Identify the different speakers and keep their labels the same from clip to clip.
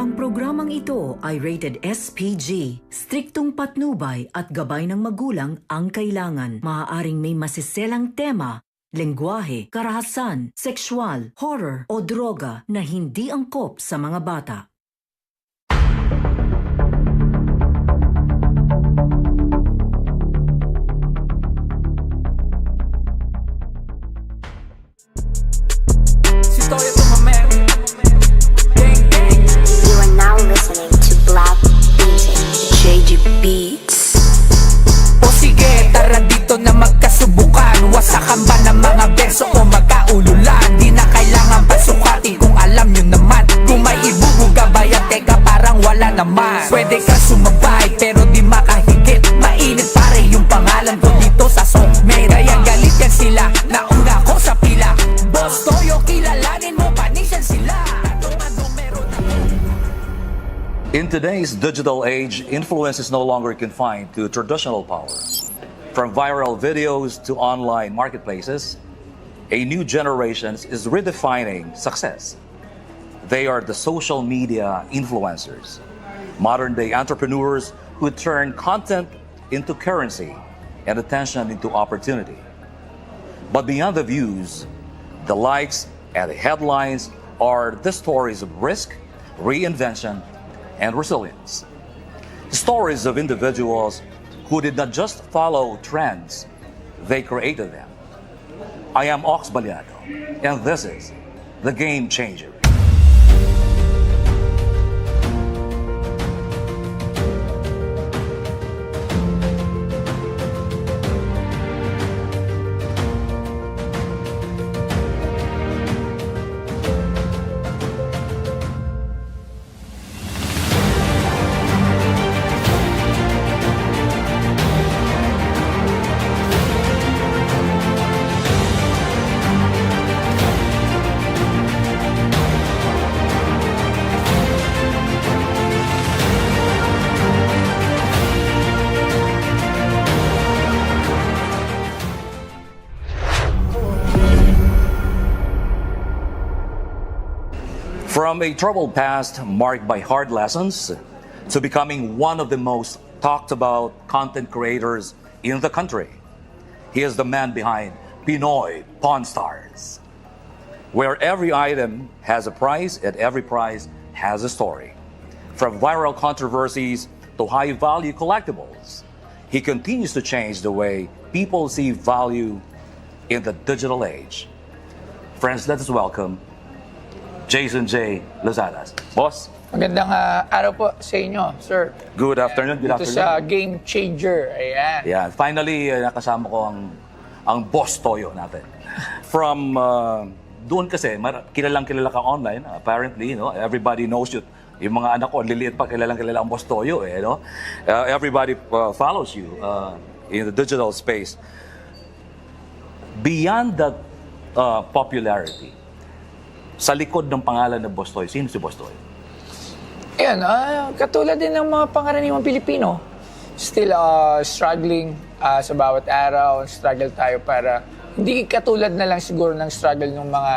Speaker 1: Ang programang ito ay rated SPG. Striktong patnubay at gabay ng magulang ang kailangan. Maaaring may masiselang tema, lengguwahe, karahasan, sexual, horror o droga na hindi angkop sa mga bata.
Speaker 2: You are now listening to Black Music. JG Beats.
Speaker 3: O sige, tara dito na magkasubukan. Wasakan ba ng mga verso o magkaululan? Di na kailangan pasukatin kung alam nyo naman. Kung may ibubugabay at teka parang wala naman. Pwede ka sumabay pero di makahigit. Mainit pare yung pangalan ko dito sa Songmed. Kaya galit yan sila, nauna ko sa pila. Boss Toyo, kilalanin mo, panisyan sila.
Speaker 4: In today's digital age, influence is no longer confined to traditional power. From viral videos to online marketplaces, a new generation is redefining success. They are the social media influencers, modern-day entrepreneurs who turn content into currency and attention into opportunity. But beyond the views, the likes, and the headlines are the stories of risk, reinvention, and resilience. Stories of individuals who did not just follow trends, they created them. I am Ox Baliado, and this is The Game Changer. From a troubled past marked by hard lessons to becoming one of the most talked about content creators in the country, he is the man behind Pinoy Pawn Stars, where every item has a price and every price has a story. From viral controversies to high-value collectibles, he continues to change the way people see value in the digital age. Friends, let us welcome Jason J. Lozadas. Boss,
Speaker 5: Magandang araw po sa inyo, sir.
Speaker 4: good afternoon. Good
Speaker 5: Ito
Speaker 4: afternoon.
Speaker 5: sa Game Changer. Ayan.
Speaker 4: Yeah, finally nakasama ko ang Boss Toyo natin. From doon kasi kilalang kilala ka online, apparently, no? Everybody knows you. Yung mga anak ko, liliit pa kilala ang Boss Toyo, no? Everybody follows you in the digital space. Beyond that popularity, sa likod ng pangalan ng Boss Toyo, sino si Boss Toyo?
Speaker 5: Ayan, katulad din ng mga pangkaraniwang Pilipino. Still struggling sa bawat araw. Struggle tayo para, hindi katulad na lang siguro ng struggle ng mga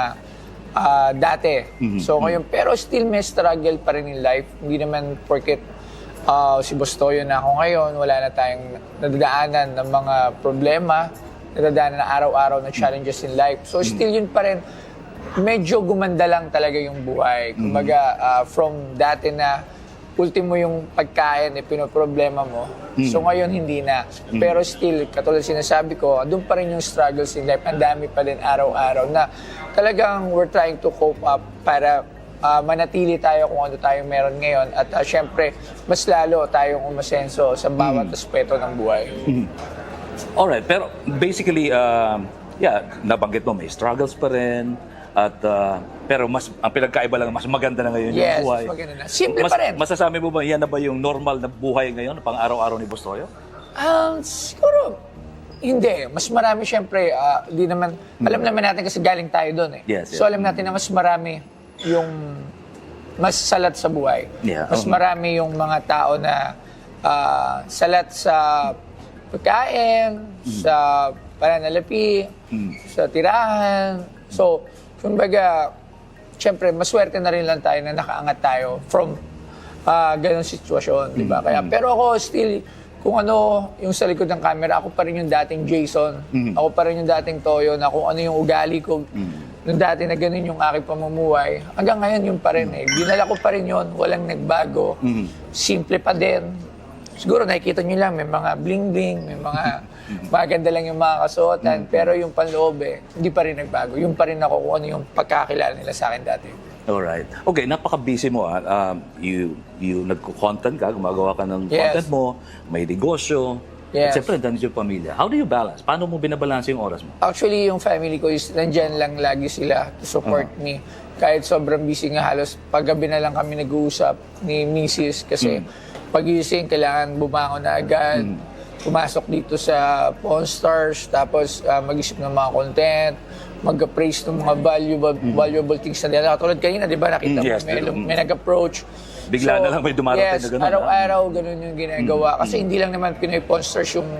Speaker 5: dati. So ngayon, pero still may struggle pa rin in life. Hindi naman porket si Boss Toyo na ako ngayon, wala na tayong nadadaanan ng mga problema, nadadaanan na araw-araw na challenges in life. So still yun pa rin, medyo gumanda lang talaga yung buhay. Kumbaga, from dati na ultimo yung pagkain, pinoproblema mo. So ngayon, hindi na. Pero still, katulad sinasabi ko, doon pa rin yung struggles in life. Ang dami pa din araw-araw na talagang we're trying to cope up para manatili tayo kung ano tayong meron ngayon. At syempre, mas lalo tayong umasenso sa bawat aspeto ng buhay.
Speaker 4: Alright, pero basically, nabanggit mo, may struggles pa rin. At pero mas ang pinagkaiba lang mas maganda na ngayon
Speaker 5: Yes,
Speaker 4: yung buhay.
Speaker 5: maganda na. Simple pa rin.
Speaker 4: Masasabi mo ba yan na ba yung normal na buhay ngayon pang araw-araw ni Boss Toyo?
Speaker 5: Siguro, hindi. Mas marami syempre, di naman, alam naman natin kasi galing tayo doon eh.
Speaker 4: Yes,
Speaker 5: So
Speaker 4: yes.
Speaker 5: alam natin na mas marami yung mas salat sa buhay.
Speaker 4: Yeah,
Speaker 5: Mas marami yung mga tao na salat sa pagkain, sa pananalapi, sa tirahan. So, kumbaga, syempre, maswerte na rin lang tayo na nakaangat tayo from ganong sitwasyon, di ba? Kaya, pero ako still, kung ano yung sa likod ng camera, ako pa rin yung dating Jason. Ako pa rin yung dating Toyo, na kung ano yung ugali ko. Nung dati na ganun yung aking pamumuhay, hanggang ngayon yun pa rin eh. Dinala ko pa rin yun, walang nagbago. Simple pa din. Siguro nakikita nyo lang, may mga bling-bling, may mga maganda lang yung mga kasuotan, pero yung panloob hindi pa rin nagbago. Yung pa rin ako kung ano yung pagkakilala nila sa akin dati.
Speaker 4: Alright. Okay, napaka-busy mo. You nagko-content ka, gumagawa ka ng
Speaker 5: Yes.
Speaker 4: content mo, may negosyo.
Speaker 5: Yes.
Speaker 4: At siyempre, nandun yung pamilya. How do you balance? Paano mo binabalanse yung oras mo?
Speaker 5: Actually, yung family ko is nandyan lang lagi sila to support me. Kahit sobrang busy nga, halos paggabi na lang kami nag-uusap ni Mrs. Kasi pagising, kailangan bumangon na agad. Pumasok dito sa Pawn Stars, tapos mag-isip ng mga content, mag-appraise ng mga valuable things na nila. Tulad kanina, di ba, nakita
Speaker 4: Yes,
Speaker 5: mo, may nag-approach.
Speaker 4: Bigla na lang may dumarating
Speaker 5: yes,
Speaker 4: na ganun,
Speaker 5: araw-araw ganun yung ginagawa. Kasi hindi lang naman Pinoy Pawn Stars yung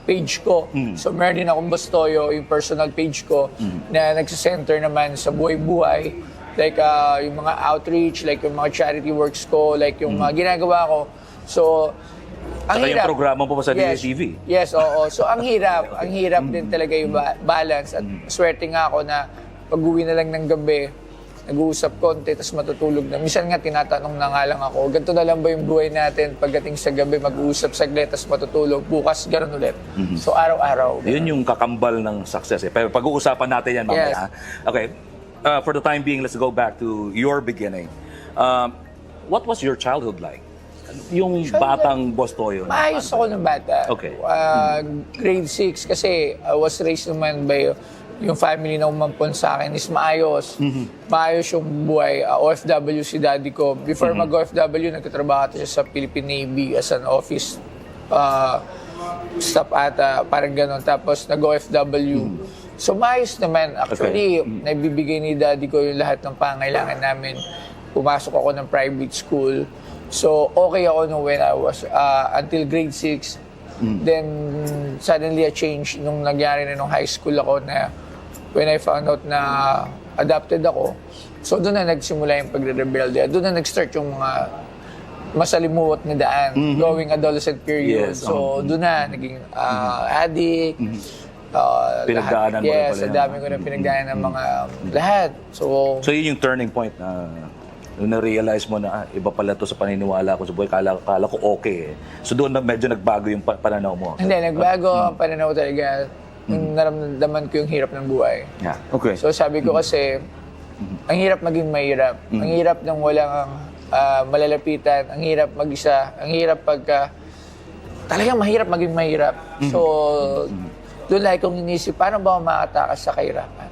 Speaker 5: page ko. So, meron din akong Bastoyo, yung personal page ko, na nagsisenter naman sa buhay-buhay. Like, yung mga outreach, like yung mga charity works ko, like yung mga ginagawa ko. So, ang
Speaker 4: Saka yung
Speaker 5: hirap.
Speaker 4: programa mo pa sa
Speaker 5: Yes.
Speaker 4: DTV.
Speaker 5: Yes, oo. So, ang hirap din talaga yung balance. At swerte nga ako na pag-uwi na lang ng gabi, nag-uusap konti, tapos matutulog na. Minsan nga, tinatanong na nga lang ako, ganito na lang ba yung buhay natin? Pagdating sa gabi, mag-uusap saglit, tapos matutulog. Bukas, gano'n ulit. So, araw-araw.
Speaker 4: Yun yung kakambal ng success. Pero pag-uusapan natin yan mamaya.
Speaker 5: Yes.
Speaker 4: Okay. For the time being, let's go back to your beginning. What was your childhood like? Yung batang Bastoyo.
Speaker 5: Maayos ako ng bata.
Speaker 4: Okay.
Speaker 5: Grade 6 kasi I was raised naman by yung family na umampon sa akin is maayos. Maayos yung buhay. OFW si daddy ko. Before mag-OFW, nagtatrabaho siya sa Philippine Navy as an office staff ata, parang gano'n. Tapos nag-OFW. So maayos naman. Actually, naibibigay ni daddy ko yung lahat ng pangailangan namin. Pumasok ako ng private school. So, okay ako nung when I was, until grade 6. Then, suddenly a change nung nangyari na nung high school ako na when I found out na adopted ako. So, doon na nagsimula yung pagre-rebelde. Doon na nag-start yung mga masalimuot na daan, going adolescent period.
Speaker 4: Yes,
Speaker 5: So, doon na naging addict.
Speaker 4: Pinagdaanan mo rin
Speaker 5: Yes,
Speaker 4: pala
Speaker 5: sa
Speaker 4: yan.
Speaker 5: dami ko na pinagdaanan ng mga lahat. So,
Speaker 4: So yun yung turning point na nung na-realize mo na iba pala to sa paniniwala ko sa buhay. Kala ko okay eh. So doon na medyo nagbago yung pananaw mo.
Speaker 5: hindi, nagbago ang pananaw talaga. Nung naramdaman ko yung hirap ng buhay.
Speaker 4: Yeah. Okay.
Speaker 5: So sabi ko kasi, ang hirap maging mahirap. Ang hirap nang walang malalapitan. Ang hirap mag-isa. Ang hirap pagka... Talagang mahirap maging mahirap. So, doon lagi kong inisip, paano ba ako makatakas sa kahirapan?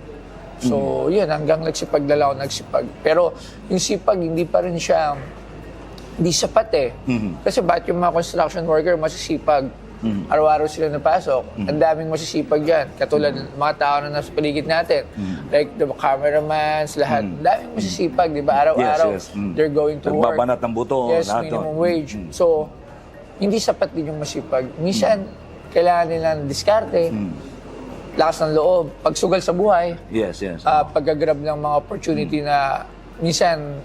Speaker 5: So, yun, hanggang nagsipag na lang ako nagsipag. Pero yung sipag, hindi pa rin siya, hindi sapat eh. Kasi bakit yung mga construction worker masisipag? Araw-araw sila napasok. Ang daming masisipag yan. Katulad ng mga tao na nasa paligid natin. Like the cameraman, lahat. Ang daming masisipag, di ba? Araw-araw,
Speaker 4: Yes.
Speaker 5: they're going to work.
Speaker 4: Nagbabanat ng buto.
Speaker 5: Yes,
Speaker 4: lahat
Speaker 5: minimum
Speaker 4: doon.
Speaker 5: wage. So, hindi sapat din yung masipag. Minsan, kailangan nila ng diskarte, lakas ng loob, pagsugal sa buhay,
Speaker 4: Yes, yes.
Speaker 5: paggagrab ng mga opportunity na minsan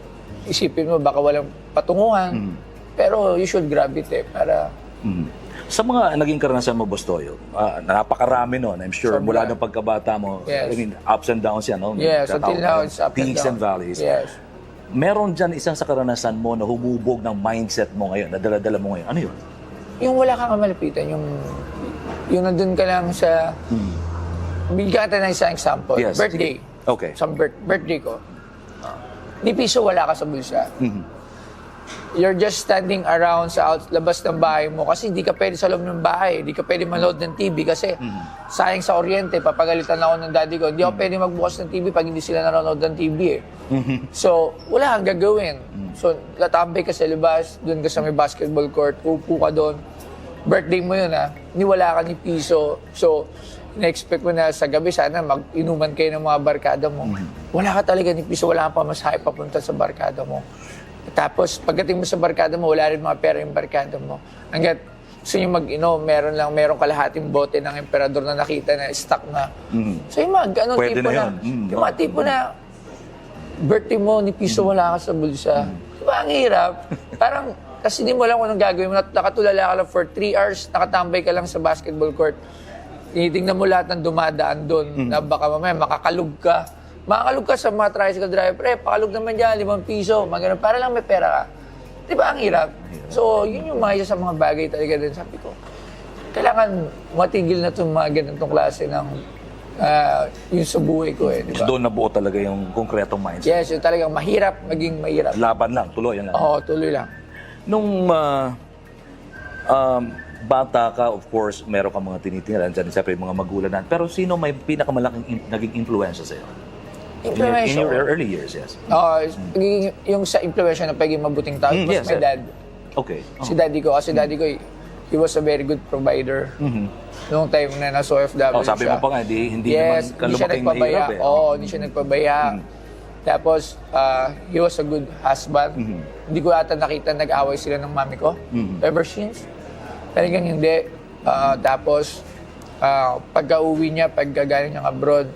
Speaker 5: isipin mo baka walang patunguhan, pero you should grab it para...
Speaker 4: Sa mga naging karanasan mo, Bastoyo, napakarami nun. I'm sure
Speaker 5: Sobra.
Speaker 4: mula ng pagkabata mo,
Speaker 5: Yes.
Speaker 4: I mean, ups and downs yan, no?
Speaker 5: Yes, until now, it's up and
Speaker 4: Peaks
Speaker 5: down.
Speaker 4: and valleys.
Speaker 5: Yes.
Speaker 4: Meron dyan isang sa karanasan mo na humubog ng mindset mo ngayon, na dala-dala mo ngayon. Ano yun?
Speaker 5: Yung wala kang malapitan, yung nandun ka lang sa... Bigyan ka ng isang example.
Speaker 4: Yes,
Speaker 5: Birthday.
Speaker 4: sige. Okay.
Speaker 5: Sa birthday ko. Ni piso wala ka sa bulsa. You're just standing around sa labas ng bahay mo kasi hindi ka pwede sa loob ng bahay. Hindi ka pwede manood ng TV kasi sayang sa kuryente. Papagalitan ako ng daddy ko. Hindi ako pwede magbukas ng TV pag hindi sila nanonood ng TV eh. So, wala kang gagawin. So, latambay ka sa labas, doon ka sa may basketball court, upo ka doon. Birthday mo yun niwala ka ni piso. So, na-expect mo na sa gabi sana mag-inuman kayo ng mga barkada mo. Wala ka talaga ni piso, wala kang pamasahe papunta sa barkada mo. Tapos, pagdating mo sa barkada mo, wala rin mga pera yung barkada mo. Hanggat gusto nyo mag-inom, meron kalahating bote ng emperador na nakita na stock na. So, yung mga ganun
Speaker 4: Pwede
Speaker 5: tipo
Speaker 4: na
Speaker 5: na,
Speaker 4: yun.
Speaker 5: yung mga tipo na, birthday mo, ni piso wala ka sa bulsa. Diba, ang hirap. Parang, kasi di mo alam kung anong gagawin mo. Nakatulala ka lang for 3 hours, nakatambay ka lang sa basketball court. Tinitingnan mo lahat ng dumadaan doon na baka mamaya makakalug ka. Makakalug ka sa mga tricycle driver. Pakalug naman dyan, 5 piso. Magano, para lang may pera ka. Di ba, ang hirap? So, yun yung mga isa sa mga bagay talaga din. Sabi ko, kailangan matigil na itong mga ganitong klase ng yung sa buhay ko eh, di ba?
Speaker 4: Doon nabuo talaga yung konkretong mindset.
Speaker 5: Yes, yung talagang mahirap, maging mahirap.
Speaker 4: Laban lang, tuloy yan lang.
Speaker 5: Oo, tuloy lang.
Speaker 4: Nung bata ka, of course, meron ka mga tinitingnan, dyan siyempre yung mga magulang na. Pero sino may pinakamalaking naging influensya sa'yo? In your early years, yes.
Speaker 5: Yung sa influensya na pagiging mabuting tao, it was
Speaker 4: yes,
Speaker 5: my dad.
Speaker 4: Okay.
Speaker 5: Si daddy ko, kasi daddy ko, he was a very good provider. Noong time na nasa OFW
Speaker 4: sabi
Speaker 5: siya.
Speaker 4: mo pa nga, hindi
Speaker 5: Yes,
Speaker 4: naman
Speaker 5: hindi siya
Speaker 4: kalumaking
Speaker 5: nagpabaya.
Speaker 4: mahirap eh.
Speaker 5: Oo, hindi siya nagpabaya. Tapos, he was a good husband. Hindi ko ata nakita nag-away sila ng mami ko. Ever since. Talagang hindi. Tapos, pagka-uwi niya, pagkagaling niya abroad,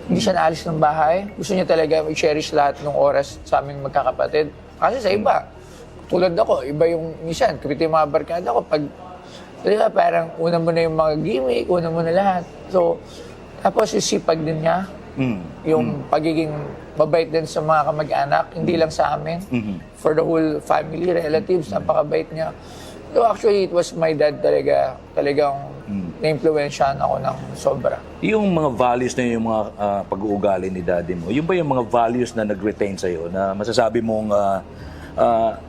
Speaker 5: hindi siya naalis ng bahay. Gusto niya talaga i-cherish lahat ng oras sa aming magkakapatid. Kasi sa iba, tulad ako, iba yung minsan, kapit yung mga barkada ko, pag talaga parang una mo na yung mga gimmick, una mo na lahat. So, tapos yung sipag din niya, yung pagiging mabait din sa mga kamag-anak, hindi lang sa amin, for the whole family, relatives, napakabait niya. So actually, it was my dad talagang na-influensyahan ako ng sobra.
Speaker 4: Yung mga values na yung mga pag-uugali ni daddy mo, yun ba yung mga values na nag-retain sa'yo, na masasabi mong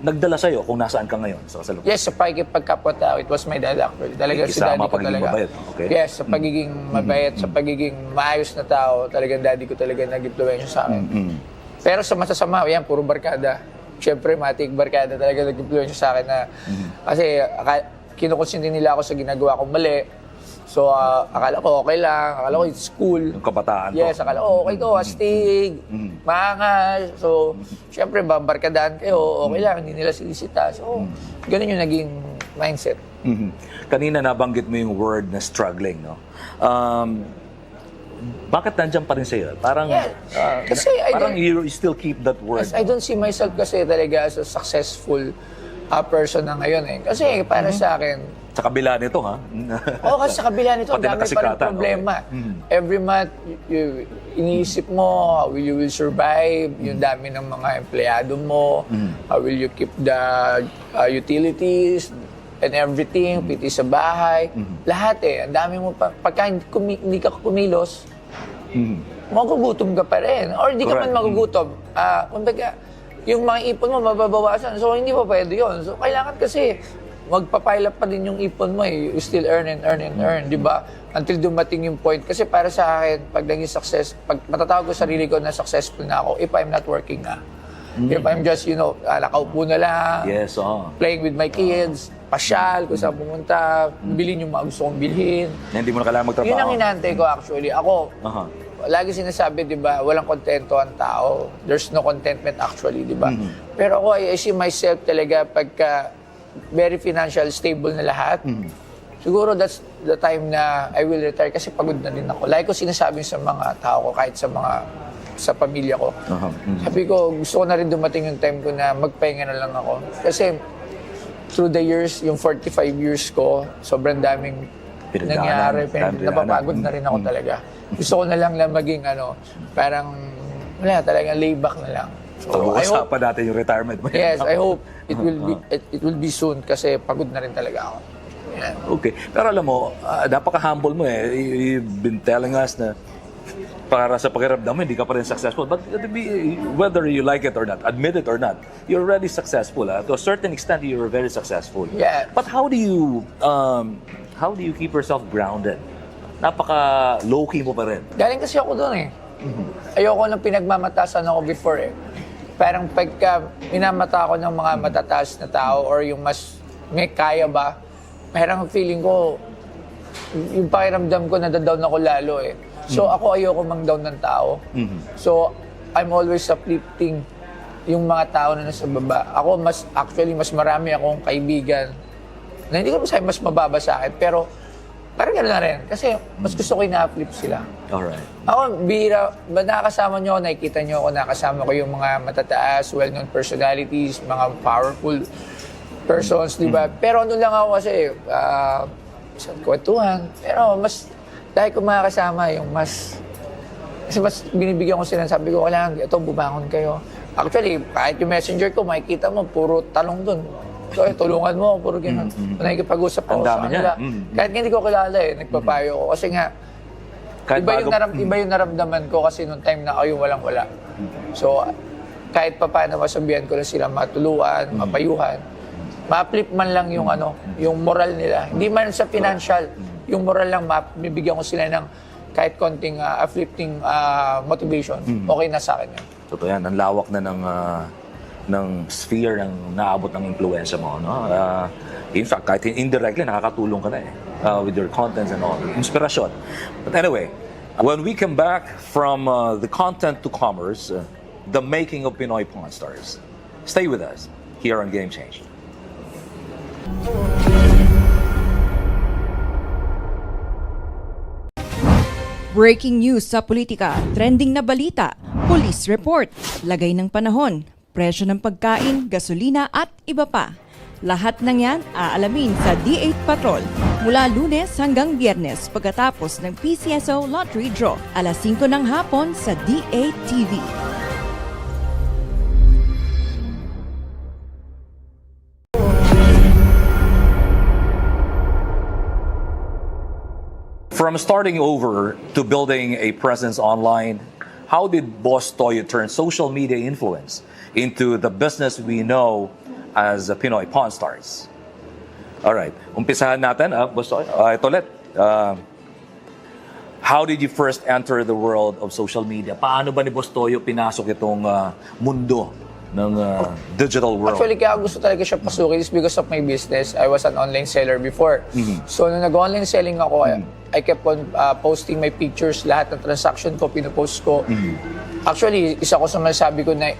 Speaker 4: nagdala sa'yo kung nasaan ka ngayon sa kasalukuyan?
Speaker 5: Yes, sa pagkikipagkapwa-tao, it was my dad actually. Talaga si daddy ko
Speaker 4: pagiging
Speaker 5: talaga.
Speaker 4: mabait, okay?
Speaker 5: Yes, sa pagiging mabait, sa pagiging maayos na tao, talagang daddy ko talaga nag-influensya sa akin. Pero sa masasama, yan, puro barkada. Siyempre, matik barkada talaga nag-influensya sa akin na kasi kinukonsinti nila ako sa ginagawa kong mali. So, akala ko okay lang, akala ko it's cool.
Speaker 4: Yung kabataan
Speaker 5: Yes, akala ko okay to, astig, maangas. So, siyempre, babarkadahan kayo, okay lang, hindi nila sinisita. So, ganun yung naging mindset.
Speaker 4: Kanina nabanggit mo yung word na struggling, no? Bakit nandiyan pa rin sa'yo? Parang,
Speaker 5: Kasi
Speaker 4: parang you still keep that word.
Speaker 5: I don't see myself kasi talaga as a successful person na ngayon eh. Kasi para sa akin,
Speaker 4: Sa kabila nito, ha?
Speaker 5: kasi sa kabila nito,
Speaker 4: Pati
Speaker 5: dami pa rin
Speaker 4: nakasikatan,
Speaker 5: problema. Every month, iniisip mo, how you will survive, yung dami ng mga empleyado mo, how will you keep the utilities, and everything, piti sa bahay. Lahat eh, ang dami mo pa. Pagka hindi ka kumilos, magugutom ka pa rin. Or hindi ka man magugutom. Kumbaga, yung mga ipon mo mababawasan. So, hindi pa pwede yun. So, kailangan kasi magpapile up pa din yung ipon mo eh. You still earn and earn and earn, di ba? Until dumating yung point. Kasi para sa akin, pag naging success, pag matatawag ko sarili ko na successful na ako, if I'm not working na. If I'm just, nakaupo na lang,
Speaker 4: Yes,
Speaker 5: playing with my kids, pasyal, kung saan pumunta, bilhin yung mga gusto kong bilhin.
Speaker 4: Na hindi mo na kailangan magtrabaho.
Speaker 5: Yun ang inaantay ko actually. Ako, lagi sinasabi, di ba, walang kontento ang tao. There's no contentment actually, di ba? Pero ako, I see myself talaga pagka very financial stable na lahat. Siguro that's the time na I will retire kasi pagod na rin ako. Like ko sinasabi sa mga tao ko, kahit sa pamilya ko. Sabi ko, gusto ko na rin dumating yung time ko na magpahinga na lang ako. Kasi through the years, yung 45 years ko, sobrang daming nangyari. Napapagod na rin ako talaga. Gusto ko na lang maging parang wala talaga, layback na lang. So,
Speaker 4: Pag-uusapan natin yung retirement mo.
Speaker 5: Yes, I hope it will be soon kasi pagod na rin talaga ako. Yeah.
Speaker 4: Okay. Pero alam mo, napaka-humble mo eh. You've been telling us na para sa pakiramdam mo, hindi ka pa rin successful. But whether you like it or not, admit it or not, you're already successful. To a certain extent, you're very successful.
Speaker 5: Yeah.
Speaker 4: But how do you keep yourself grounded? Napaka low-key mo pa rin.
Speaker 5: Galing kasi ako doon eh. Ayoko nang pinagmamatasan ako before eh. Parang pagka minamata ako ng mga matataas na tao or yung mas may kaya ba, parang feeling ko, yung pakiramdam ko nadadown ako lalo eh. So ako ayoko mang-down ng tao. So I'm always uplifting yung mga tao na nasa baba. Ako mas marami akong kaibigan na hindi ko masabi mas mababa sa akin, pero parang gano'n na rin. Kasi mas gusto ko yung na-flip sila.
Speaker 4: Alright.
Speaker 5: Ako, bihira, ba nakakasama nyo, nakikita nyo ako, nakasama ko yung mga matataas, well-known personalities, mga powerful persons, di ba? Pero ano lang ako kasi, sa kwentuhan. Pero mas, dahil ko makakasama, yung mas, kasi mas binibigyan ko sila, sabi ko, kailangan, ito, bumangon kayo. Actually, kahit yung messenger ko, makikita mo, puro talong dun. So, tulungan mo, puro gano'n. Nakikipag-usap ako
Speaker 4: Ang
Speaker 5: sa
Speaker 4: dami
Speaker 5: kanila.
Speaker 4: niya.
Speaker 5: Kahit hindi ko kilala nagpapayo ko. Kasi nga,
Speaker 4: Kahit
Speaker 5: iba yung naramdaman ko kasi nung time na ako yung walang-wala. So, kahit pa paano masabihan ko na sila matuluan, mapayuhan, ma-uplift man lang yung yung moral nila. Hindi man sa financial, yung moral lang mabibigyan ko sila ng kahit konting uplifting motivation. Okay na sa akin yun.
Speaker 4: Totoo yan. Ang lawak na ng sphere ng naabot ng influensya mo. No? In fact, kahit indirectly, nakakatulong ka na with your contents and all. Inspirasyon. But anyway, when we come back from the content to commerce, the making of Pinoy Pawn Stars, stay with us here on Game Change.
Speaker 6: Breaking news sa politika, trending na balita, police report, lagay ng panahon, presyo ng pagkain, gasolina at iba pa. Lahat ng yan aalamin sa D8 Patrol mula Lunes hanggang Biyernes pagkatapos ng PCSO Lottery Draw alas 5 ng hapon sa D8 TV.
Speaker 4: From starting over to building a presence online, how did Boss Toyo turn social media influence into the business we know as Pinoy Pawn Stars? Alright, umpisahan natin, Boss Toyo. Ito ulit. How did you first enter the world of social media? Paano ba ni Boss Toyo pinasok itong mundo ng digital world?
Speaker 5: Actually, kaya gusto talaga siya pasukin is because of my business. I was an online seller before. So, nung nag-online selling ako, I kept on posting my pictures, lahat ng transaction ko, pinupost ko. Actually, isa ko sa masasabi ko na,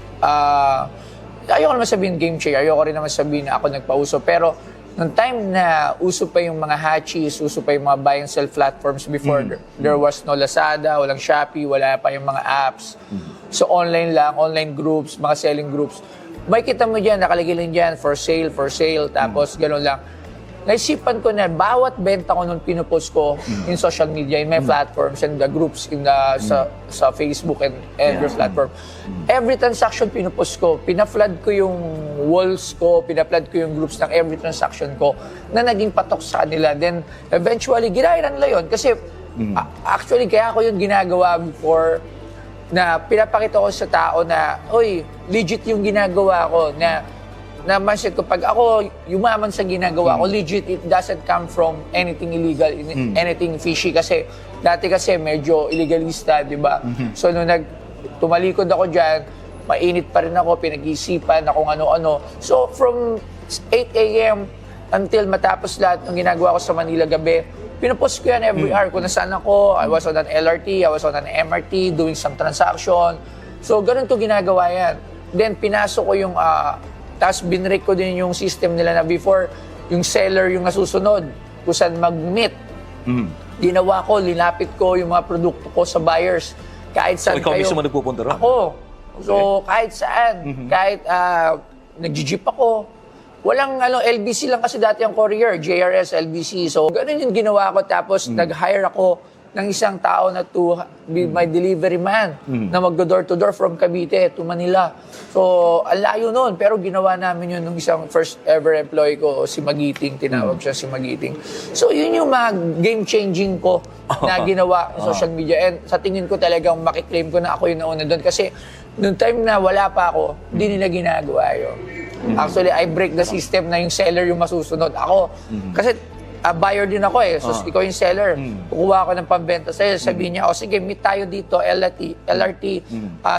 Speaker 5: ayoko naman sabihin game changer, ayoko rin naman sabihin na ako nagpauso. Pero, nung time na uso pa yung mga hatches, uso pa yung mga buy and sell platforms before, there was no Lazada, walang Shopee, wala pa yung mga apps. So, online lang, online groups, mga selling groups. May kita mo dyan, nakalagay lang dyan, for sale, tapos gano'n lang. Naisipan ko na bawat benta ko nung pinupost ko in social media, in my platforms and the groups in the sa Facebook and your platform. Every transaction pinupost ko, pina-flood ko yung walls ko, pina-flood ko yung groups ng every transaction ko na naging patok sa kanila. Then eventually, ginaya nila yun. Kasi actually, kaya ako yung ginagawa before na pinapakita ko sa tao na, oy, legit yung ginagawa ko na mindset ko, pag ako yumaman sa ginagawa ko, legit, it doesn't come from anything illegal, anything fishy. Kasi, dati kasi medyo illegalista, di ba? So, nung tumalikod ako dyan, mainit pa rin ako, pinag-iisipan na kung ano-ano. So, from 8 a.m. until matapos lahat ng ginagawa ko sa Manila gabi, pinupost ko yan every hour. Kung nasaan ako, I was on an LRT, I was on an MRT, doing some transaction. So, ganun ko ginagawa yan. Then, pinasok ko yung tapos binrake ko din yung system nila na before, yung seller yung nasusunod, kung saan mag-meet. Ginawa ko, linapit ko yung mga produkto ko sa buyers. Kahit saan
Speaker 4: ikaw
Speaker 5: kayo.
Speaker 4: mismo nagpupunta ron?
Speaker 5: Ako. So, kahit saan. Kahit nag-jeep ako. Walang LBC lang kasi dati ang courier, JRS, LBC. So, ganun yung ginawa ko. Tapos, nag-hire ako ng isang tao na to be my delivery man na mag-door-to-door from Cavite to Manila. So, ang layo nun. Pero ginawa namin yun nung isang first ever employee ko, si Magiting. Tinawag siya si Magiting. So, yun yung mga game-changing ko na ginawa sa social media. And sa tingin ko talagang makiklaim ko na ako yung nauna doon. Kasi nung time na wala pa ako, hindi nila ginagawa yun. Actually, I break the system na yung seller yung masusunod. Ako, kasi buyer din ako eh. So, ikaw yung seller. Kukuha ako ng pambenta sa'yo. Sabihin niya, sige, meet tayo dito, LRT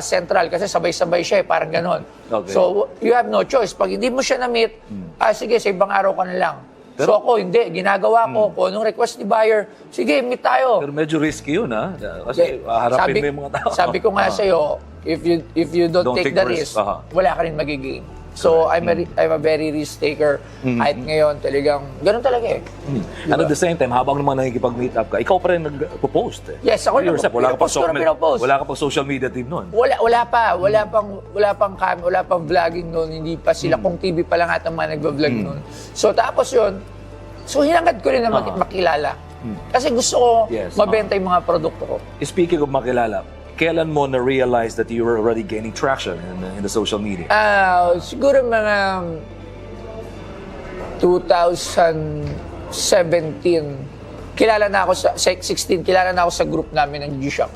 Speaker 5: Central. Kasi sabay-sabay siya eh, parang ganon.
Speaker 4: Okay.
Speaker 5: So, you have no choice. Pag hindi mo siya na-meet, sige, sa ibang araw ka na lang. So ako, hindi. Ginagawa ko. Kung anong request ni buyer, sige, meet tayo.
Speaker 4: Pero medyo risky yun, ha? Kasi harapin mo yung mga tao.
Speaker 5: Sabi ko nga sa'yo, if you don't take the risk, wala ka rin magiging. So, I'm a very risk taker. Kahit ngayon, talagang, ganun talaga eh.
Speaker 4: And at the same time, habang naman nakikipag-meet up ka, ikaw pa rin nagpo-post eh.
Speaker 5: Yes, ako
Speaker 4: You yourself, wala ka pang
Speaker 5: pinopost.
Speaker 4: wala ka pang social media team noon.
Speaker 5: Wala pang vlogging noon, hindi pa sila, kung TV pa lang ata mga nagba-vlog noon. So tapos yun, so hinangad ko rin na makilala. Kasi gusto ko
Speaker 4: Yes,
Speaker 5: mabenta yung mga produkto ko.
Speaker 4: Speaking of makilala, kailan mo na-realize that you were already gaining traction in the social media?
Speaker 5: Siguro mga 2017, kilala na ako sa 16, kilala na ako sa group namin ng G-Shock.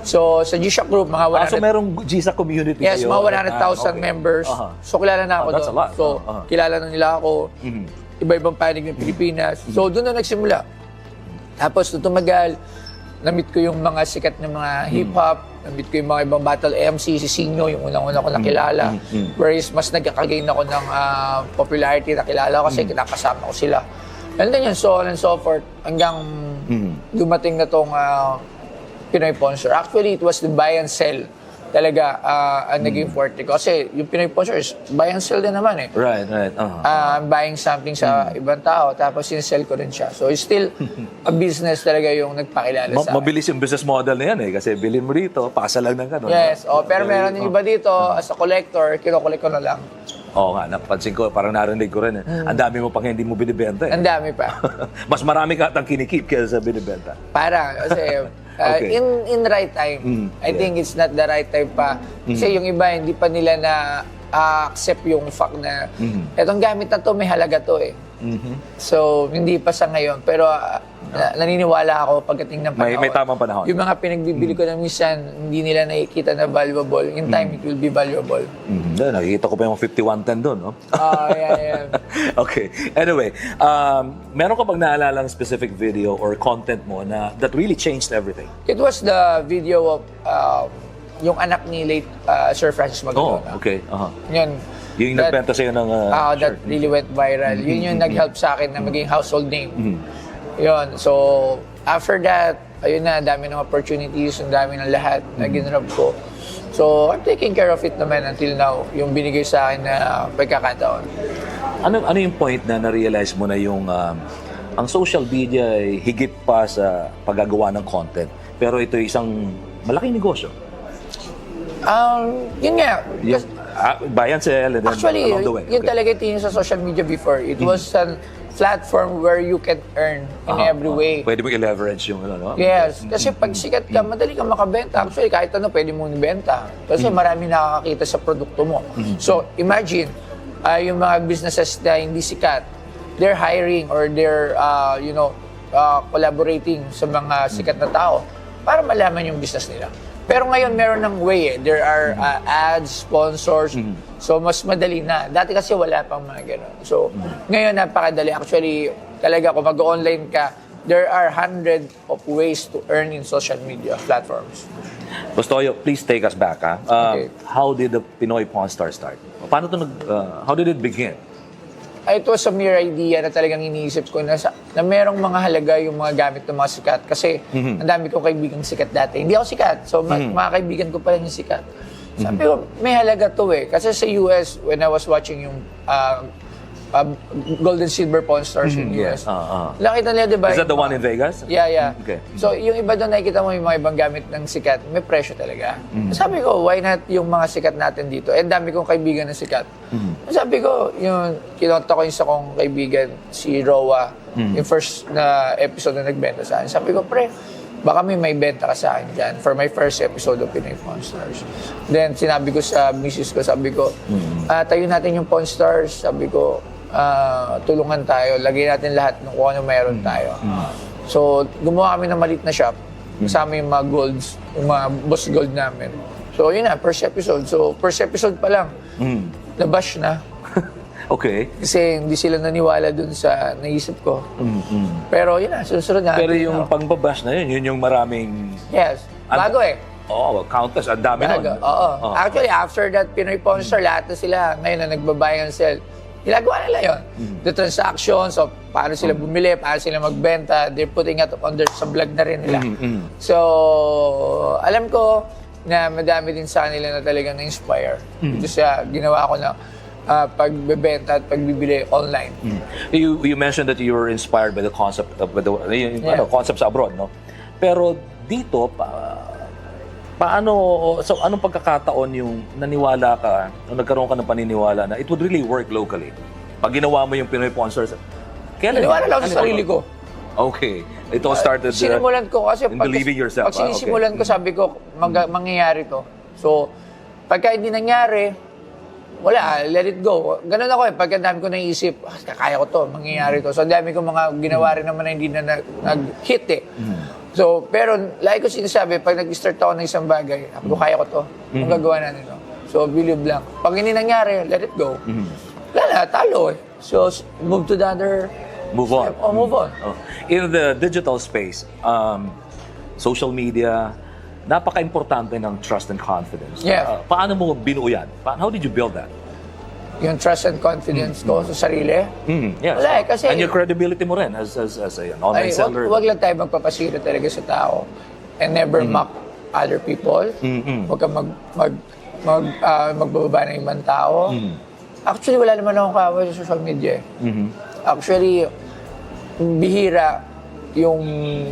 Speaker 5: So sa G-Shock group, mga 100...
Speaker 4: So merong GSA community
Speaker 5: Yes,
Speaker 4: kayo?
Speaker 5: mga 100,000
Speaker 4: okay.
Speaker 5: members. So kilala na ako
Speaker 4: That's
Speaker 5: doon.
Speaker 4: a lot.
Speaker 5: So kilala na nila ako. Iba-ibang panig ng Pilipinas. So doon na nagsimula. Tapos nung tumagal, na-meet ko yung mga sikat na mga hip-hop, na-meet ko yung mga ibang battle MC, si Sino, yung unang-una ko nakilala. Whereas mas nagkakagain ako ng popularity, nakilala ko kasi kinakasama ko sila. And then yun, so on and so forth, hanggang dumating na tong Pinoy Sponsor. Actually, it was the buy and sell talaga ang naging forte ko. Kasi yung Pinoy Sponsor is buy and sell din naman eh.
Speaker 4: Right.
Speaker 5: I'm buying something sa ibang tao, tapos sin-sell ko rin siya. So, it's still a business talaga yung nagpakilala sa akin.
Speaker 4: Mabilis yung business model na yan eh. Kasi bilhin mo dito, pasa lang ng ganun.
Speaker 5: Yes, pero meron din iba dito, as a collector, kino-collect ko na lang.
Speaker 4: Oo nga, napansin ko, parang narinig ko rin eh. Ang dami mo pang hindi mo binibenta eh.
Speaker 5: Ang dami pa.
Speaker 4: Mas marami ka atang kinikip kaysa sa binibenta.
Speaker 5: Parang, kasi
Speaker 4: Okay.
Speaker 5: in right time, I think it's not the right time pa. Kasi yung iba, hindi pa nila na accept yung fact na etong gamit na to, may halaga to eh. So, hindi pa sa ngayon. Pero naniniwala ako pagdating ng panahon.
Speaker 4: May tamang panahon.
Speaker 5: Yung mga pinagbibili ko na minsan, hindi nila nakikita na valuable. In time, it will be valuable.
Speaker 4: Nakikita ko pa yung 5110 doon, no?
Speaker 5: Yeah.
Speaker 4: Okay. Anyway, meron ka bang naalalang specific video or content mo na that really changed everything?
Speaker 5: It was the video of yung anak ni late Sir Francis
Speaker 4: Oh,
Speaker 5: Magdalena.
Speaker 4: okay.
Speaker 5: Yun.
Speaker 4: Yung nagbenta sa'yo ng
Speaker 5: That really went viral. Yun yung nag-help sa akin na maging household name. Yun. So, after that, ayun na, dami ng opportunities, ang dami ng lahat na ginrab ko. So, I'm taking care of it naman until now, yung binigay sa akin na pagkakataon.
Speaker 4: Ano yung point na na-realize mo na yung ang social media ay higit pa sa paggagawa ng content, pero ito isang malaking negosyo?
Speaker 5: Yun nga.
Speaker 4: Yung, buy and sell and then
Speaker 5: Actually,
Speaker 4: along the way.
Speaker 5: yun talaga yung tingin sa social media before. It was a platform where you can earn in every way.
Speaker 4: Pwede mo i-leverage yung ano, no?
Speaker 5: Yes, kasi pag sikat ka, madali kang makabenta. Actually, kahit ano, pwede mong ibenta. Kasi marami nakakakita sa produkto mo. So, imagine, yung mga businesses na hindi sikat, they're hiring or they're, collaborating sa mga sikat na tao para malaman yung business nila. Pero ngayon, meron ng way eh. There are ads, sponsors. So, mas madali na. Dati kasi wala pang mga gano'n. So, ngayon, napakadali. Actually, talaga, kung mag-online ka, there are hundreds of ways to earn in social media platforms.
Speaker 4: Bustoyo, please take us back.
Speaker 5: Okay.
Speaker 4: How did the Pinoy Pawn Star start? Paano how did it begin?
Speaker 5: It was a mere idea na talagang iniisip ko na merong mga halaga yung mga gamit ng mga sikat. Kasi ang dami kong kaibigang sikat dati. Hindi ako sikat. So, mga kaibigan ko pa rin yung sikat. Sabi ko, may halaga to eh. Kasi sa US, when I was watching yung Gold and Silver Pawn Stars in US, nakita nila, diba?
Speaker 4: Is that the one in Vegas?
Speaker 5: Yeah.
Speaker 4: Okay.
Speaker 5: So, yung iba doon, nakikita mo yung mga ibang gamit ng sikat, may presyo talaga. Sabi ko, why not yung mga sikat natin dito? Eh, dami kong kaibigan na sikat. Sabi ko, yung kinonta ko yung isa kong kaibigan, si Rowa, yung first na episode na nagbenta sa akin. Sabi ko, pre, baka may benta ka sa akin dyan for my first episode of Pinoy Pawn Stars. Then, sinabi ko sa misis ko, sabi ko, tayo natin yung Pawn Stars. Sabi ko, tulungan tayo, lagay natin lahat ng kung ano mayroon tayo. So, gumawa kami ng maliit na shop. Kasama yung mga golds, yung mga boss gold namin. So, yun na, first episode. So, first episode pa lang, nabash na.
Speaker 4: Okay.
Speaker 5: Kasi hindi sila naniwala dun sa naisip ko. Pero yun na, susunod na.
Speaker 4: Pero yung pangbabash na yun yung maraming...
Speaker 5: Yes, bago eh.
Speaker 4: Oo, countless. Ang dami
Speaker 5: Bago,
Speaker 4: nun.
Speaker 5: oo. Actually, after that, Pinoy Pawn Star, lahat na sila, ngayon na nagbabuy and sell. Ginagawa nila yun. The transactions of paano sila bumili, paano sila magbenta, they're putting it sa vlog na rin nila. So, alam ko na madami din sa kanila na talagang na-inspire. Ito siya, ginawa ko na, pagbebenta at pagbibili online.
Speaker 4: You mentioned that you were inspired by the concept of
Speaker 5: Yeah.
Speaker 4: concept sa abroad, no? Pero dito anong pagkakataon yung naniwala ka, nagkaroon ka ng paniniwala na it would really work locally? Pag ginawa mo yung Pinoy Pawn Stores, kailan?
Speaker 5: Naniwala lang sa sarili ko.
Speaker 4: Okay. It all started
Speaker 5: Sinimulan ko kasi
Speaker 4: in believing yourself.
Speaker 5: Pag sinisimulan ko, sabi ko, mangyayari to. So, pagka hindi nangyari, wala, let it go. Ganun ako pagka dami ko naisip, kaya ko to, mangyayari to. So, dami ko mga ginawa rin naman na hindi na nag-hit eh. So, pero, like ko sinasabi, pag nag-start ako ng isang bagay, kaya ko to, magagawa natin to. So, believe lang. Pag hindi nangyari, let it go. Wala, talo eh. So, move to the other
Speaker 4: Move on.
Speaker 5: step. Move on.
Speaker 4: Oh. In the digital space, social media, napaka-importante ng trust and confidence.
Speaker 5: Yeah.
Speaker 4: Paano mo binuo yan? How did you build that?
Speaker 5: Yung trust and confidence ko sa sarili.
Speaker 4: Yes.
Speaker 5: Wala eh, kasi-
Speaker 4: And your credibility mo rin as an online seller.
Speaker 5: Wag lang tayo magpapasira talaga sa tao and never mock other people. Huwag kang magbababa ng ibang tao. Actually, wala naman akong kaaway sa social media. Actually, bihira yung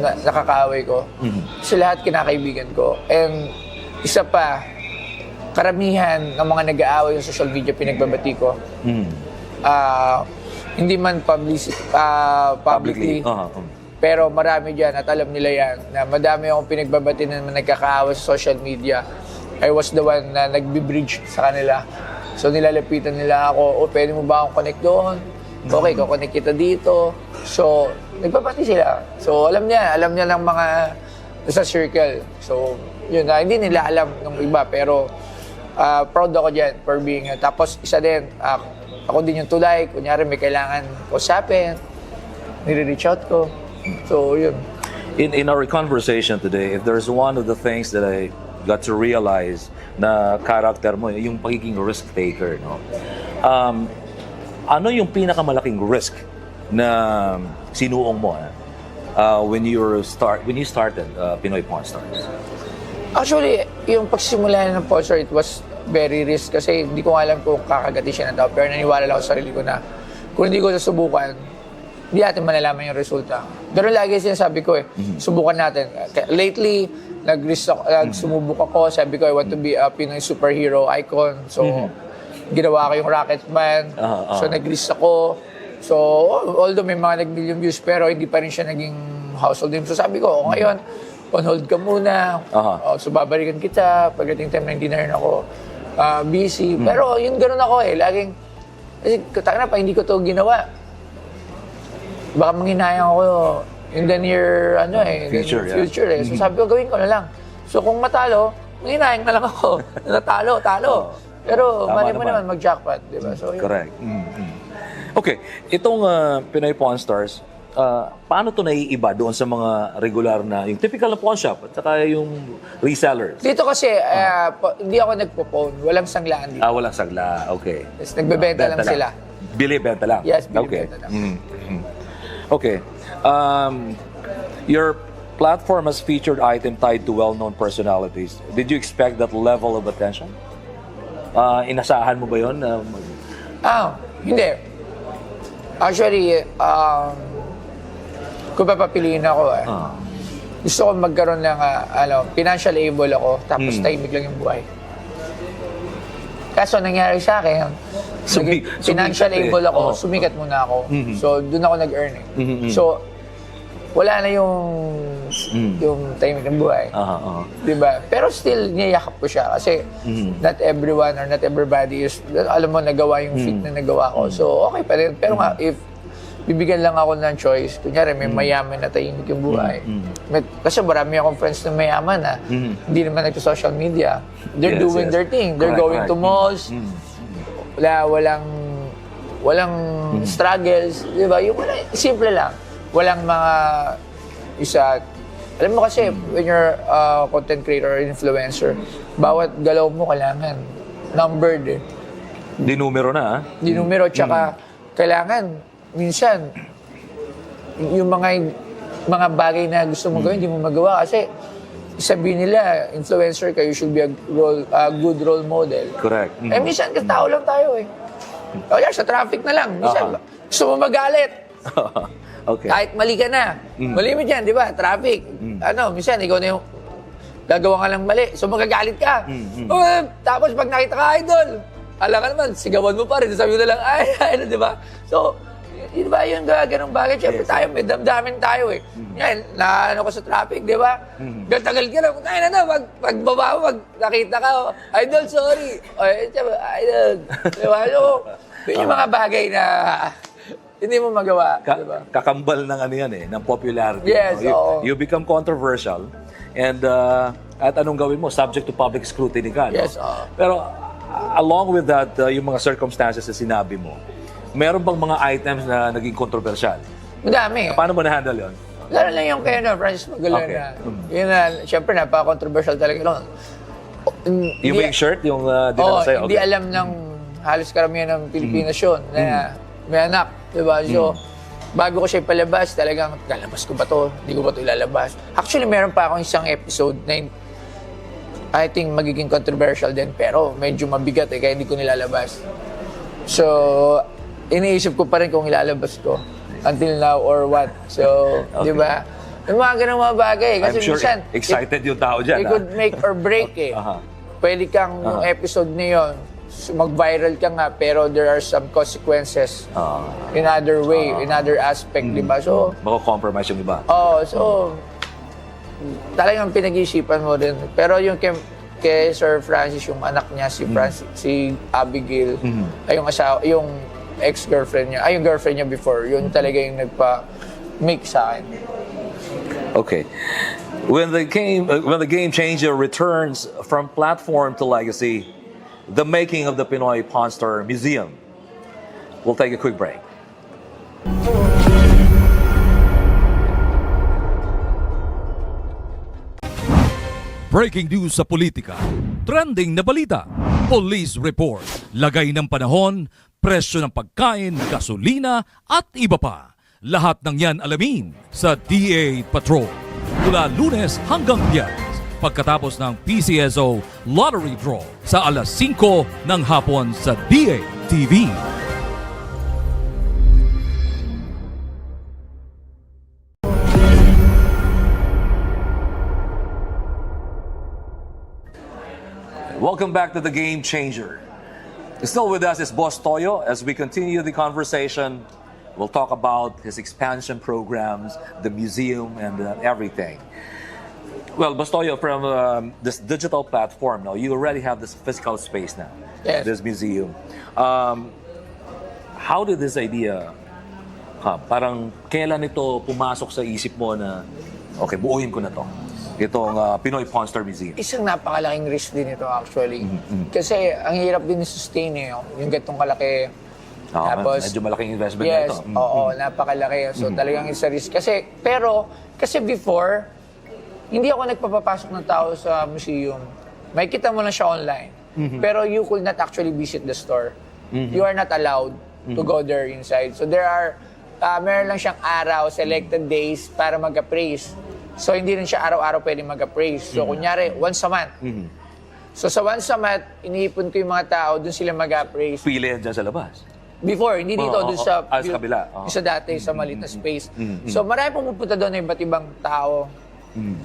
Speaker 5: nakakaaway ko. Sa lahat kinakaibigan ko. And isa pa, karamihan ng mga nag-aaway yung social media pinagbabati ko. Hindi man publicly. Pero marami dyan at alam nila yan na madami akong pinagbabati na nagkakaawa sa social media. I was the one na nagbi-bridge sa kanila. So nilalapitan nila ako, pwede mo ba akong connect doon? Okay, connect kita dito. So, nagpapati sila. So, alam niya ng mga sa circle. So, yun, hindi nila alam ng iba. Pero, proud ako dyan for being, tapos isa din, ako din yung tulay. Kunyari, may kailangan usapin. Nire-reach out ko. So, yun.
Speaker 4: In our conversation today, if there's one of the things that I got to realize na character mo, yung pagiging risk taker, no? Ano yung pinakamalaking risk na sinuong mo when you started Pinoy Pawn Stars?
Speaker 5: Actually, yung pagsimula ng Pawn Stars, it was very risk kasi hindi ko alam kung kakagati siya ng tao. Pero naniwala lang ako sa sarili ko na kung hindi ko susubukan, hindi natin malalaman yung resulta. Pero lagi sinasabi ko subukan natin. Lately, sumubok ako. Sabi ko, I want to be a Pinoy superhero icon. So, ginawa ko yung Rocketman. So, nag-list ako. So, although may mga nag-million views, pero hindi pa rin siya naging household name. So, sabi ko, ngayon, on hold ka muna. So, babalikan kita. Pagdating time na hindi na rin ako busy. Pero, yun ganun ako laging, kasi, taka na pa, hindi ko to ginawa. Baka manghinayang ako in the near, future. So, sabi ko, gawin ko na lang. So, kung matalo, manghinayang na lang ako. Talo. Pero mali mo naman mag-jackpot, di ba? So,
Speaker 4: correct. Okay, itong Pinoy Pawn Stars, paano to naiiba doon sa mga regular na, yung typical na pawn shop at saka yung resellers?
Speaker 5: dito kasi, hindi ako nagpo-phone. Walang sanglaan dito.
Speaker 4: Walang sagla. Okay.
Speaker 5: Yes, nagbebenta lang sila.
Speaker 4: Bili-benta lang?
Speaker 5: Yes,
Speaker 4: Okay.
Speaker 5: bili-benta lang.
Speaker 4: Okay. Your platform has featured item tied to well-known personalities. Did you expect that level of attention? Inasahan mo ba yun?
Speaker 5: Hindi. Actually, kung papapiliin ako gusto ko magkaroon ng financial able ako, tapos tahimik lang yung buhay. Kaso nangyari sa akin, financial able ako, sumikat muna ako. So, doon ako nag-earn So, wala na yung tahimik ng buhay. Diba? Pero still, niyayakap ko siya kasi not everyone or not everybody is, alam mo, nagawa yung fit na nagawa ko. So, okay pa rin. Pero nga, if bibigyan lang ako ng choice, kunyari, may mayaman na tahimik yung buhay. Kasi marami akong friends na mayaman hindi naman nagsa-social media. They're doing their thing. They're going to malls. Walang struggles. Diba? Yung simple lang. Walang mga alam mo kasi, when you're a content creator or influencer, bawat galaw mo kailangan numbered
Speaker 4: Dinumero na,
Speaker 5: Dinumero, tsaka kailangan, minsan, yung mga bagay na gusto mo gawin, hindi mo magawa kasi sabihin nila, influencer ka, you should be a good role model.
Speaker 4: Correct.
Speaker 5: Minsan, tao lang tayo O yan, sa traffic na lang. Minsan, gusto mo magalit.
Speaker 4: Okay.
Speaker 5: Kahit mali ka na. Mali mo dyan, di ba? Traffic. Minsan, ikaw na yung gagawa ka lang mali. So, magagalit ka. Tapos, pag nakita ka, idol, alam ka naman, sigawan mo pa rin. Sabi mo na lang, ay, di ba? So, di ba yung ganong bagay? Siyempre tayo, may damdamin tayo eh. Yan, naano ko sa traffic, di ba? Tagal ka lang. Tayo na, pagbaba mo, nakita ka, idol, sorry. Ay, idol. Di ba? So, yun yung mga bagay na hindi mo magawa, di ba?
Speaker 4: Kakambal ng ano yan ng popularity.
Speaker 5: Yes, oo.
Speaker 4: You become controversial and at anong gawin mo, subject to public scrutiny ka. No?
Speaker 5: Yes, oo.
Speaker 4: Pero along with that, yung mga circumstances na sinabi mo, meron bang mga items na naging controversial?
Speaker 5: Madami.
Speaker 4: Paano mo na-handle yun?
Speaker 5: Lalo lang yung kay Francis Magallona.
Speaker 4: Okay.
Speaker 5: Yun na, syempre, napaka-controversial talaga yun.
Speaker 4: Yung may shirt, yung dinala sa'yo?
Speaker 5: Hindi alam ng halos karamihan ng Pilipinas yun na may anak, di ba? So, bago ko siya palabas, talagang, lalabas ko ba to? Hindi ko ba to ilalabas? Actually, meron pa akong isang episode na I think magiging controversial din, pero medyo mabigat kaya hindi ko nilalabas. So, iniisip ko pa rin kung ilalabas ko until now or what. So, di ba? Yung mga ganun mga bagay. Kasi
Speaker 4: I'm sure
Speaker 5: minsan,
Speaker 4: excited yung tao dyan.
Speaker 5: it could make or break Pwede kang yung episode na yun, mag-viral ka nga, pero there are some consequences in other way, in other aspect, di ba? So,
Speaker 4: Mako-compromise yung iba.
Speaker 5: so, talagang pinag-iisipan mo din. Pero yung kay Sir Francis, yung anak niya, si Abigail, ay yung asawa, yung ex-girlfriend niya, ay yung girlfriend niya before, yun talaga yung nagpa-make sa akin.
Speaker 4: Okay. When the game changer returns from platform to legacy, the making of the Pinoy Pawn Store Museum. We'll take a quick break.
Speaker 7: Breaking news sa politika, trending na balita, police report, lagay ng panahon, presyo ng pagkain, gasolina at iba pa. Lahat ng yan alamin sa DA Patrol. Mula Lunes hanggang Biyernes, pagkatapos ng PCSO Lottery Draw sa alas 5 ng hapon sa DA TV.
Speaker 4: Welcome back to the Game Changer. Still with us is Boss Toyo. As we continue the conversation, we'll talk about his expansion programs, the museum, and everything. Well, Boss Toyo, from this digital platform, now you already have this physical space now,
Speaker 5: Yes.
Speaker 4: this museum. How did this idea come? Parang kailan ito pumasok sa isip mo na, okay, buuin ko na to. Itong Pinoy Pawn Store Museum.
Speaker 5: Isang napakalaking risk din ito actually. Kasi ang hirap din sustain yung gatong kalaki. Tapos,
Speaker 4: medyo malaking investment
Speaker 5: yes,
Speaker 4: na ito.
Speaker 5: oo, napakalaki. So talagang isa risk. Kasi before, hindi ako nagpapapasok ng tao sa museum. May kita mo lang siya online. Pero you could not actually visit the store. You are not allowed to go there inside. So there are, meron lang siyang araw, selected days para mag-appraise. So, hindi rin siya araw-araw pwede mag-appraise. So, kunyari, once a month. So, sa once a month, iniipon ko yung mga tao, dun sila mag-appraise.
Speaker 4: Pili yan dyan sa labas.
Speaker 5: Before, hindi dito, dun sa...
Speaker 4: sa kabila.
Speaker 5: Sa dati, sa maliit na space. So, marami pumupunta doon na iba't ibang tao.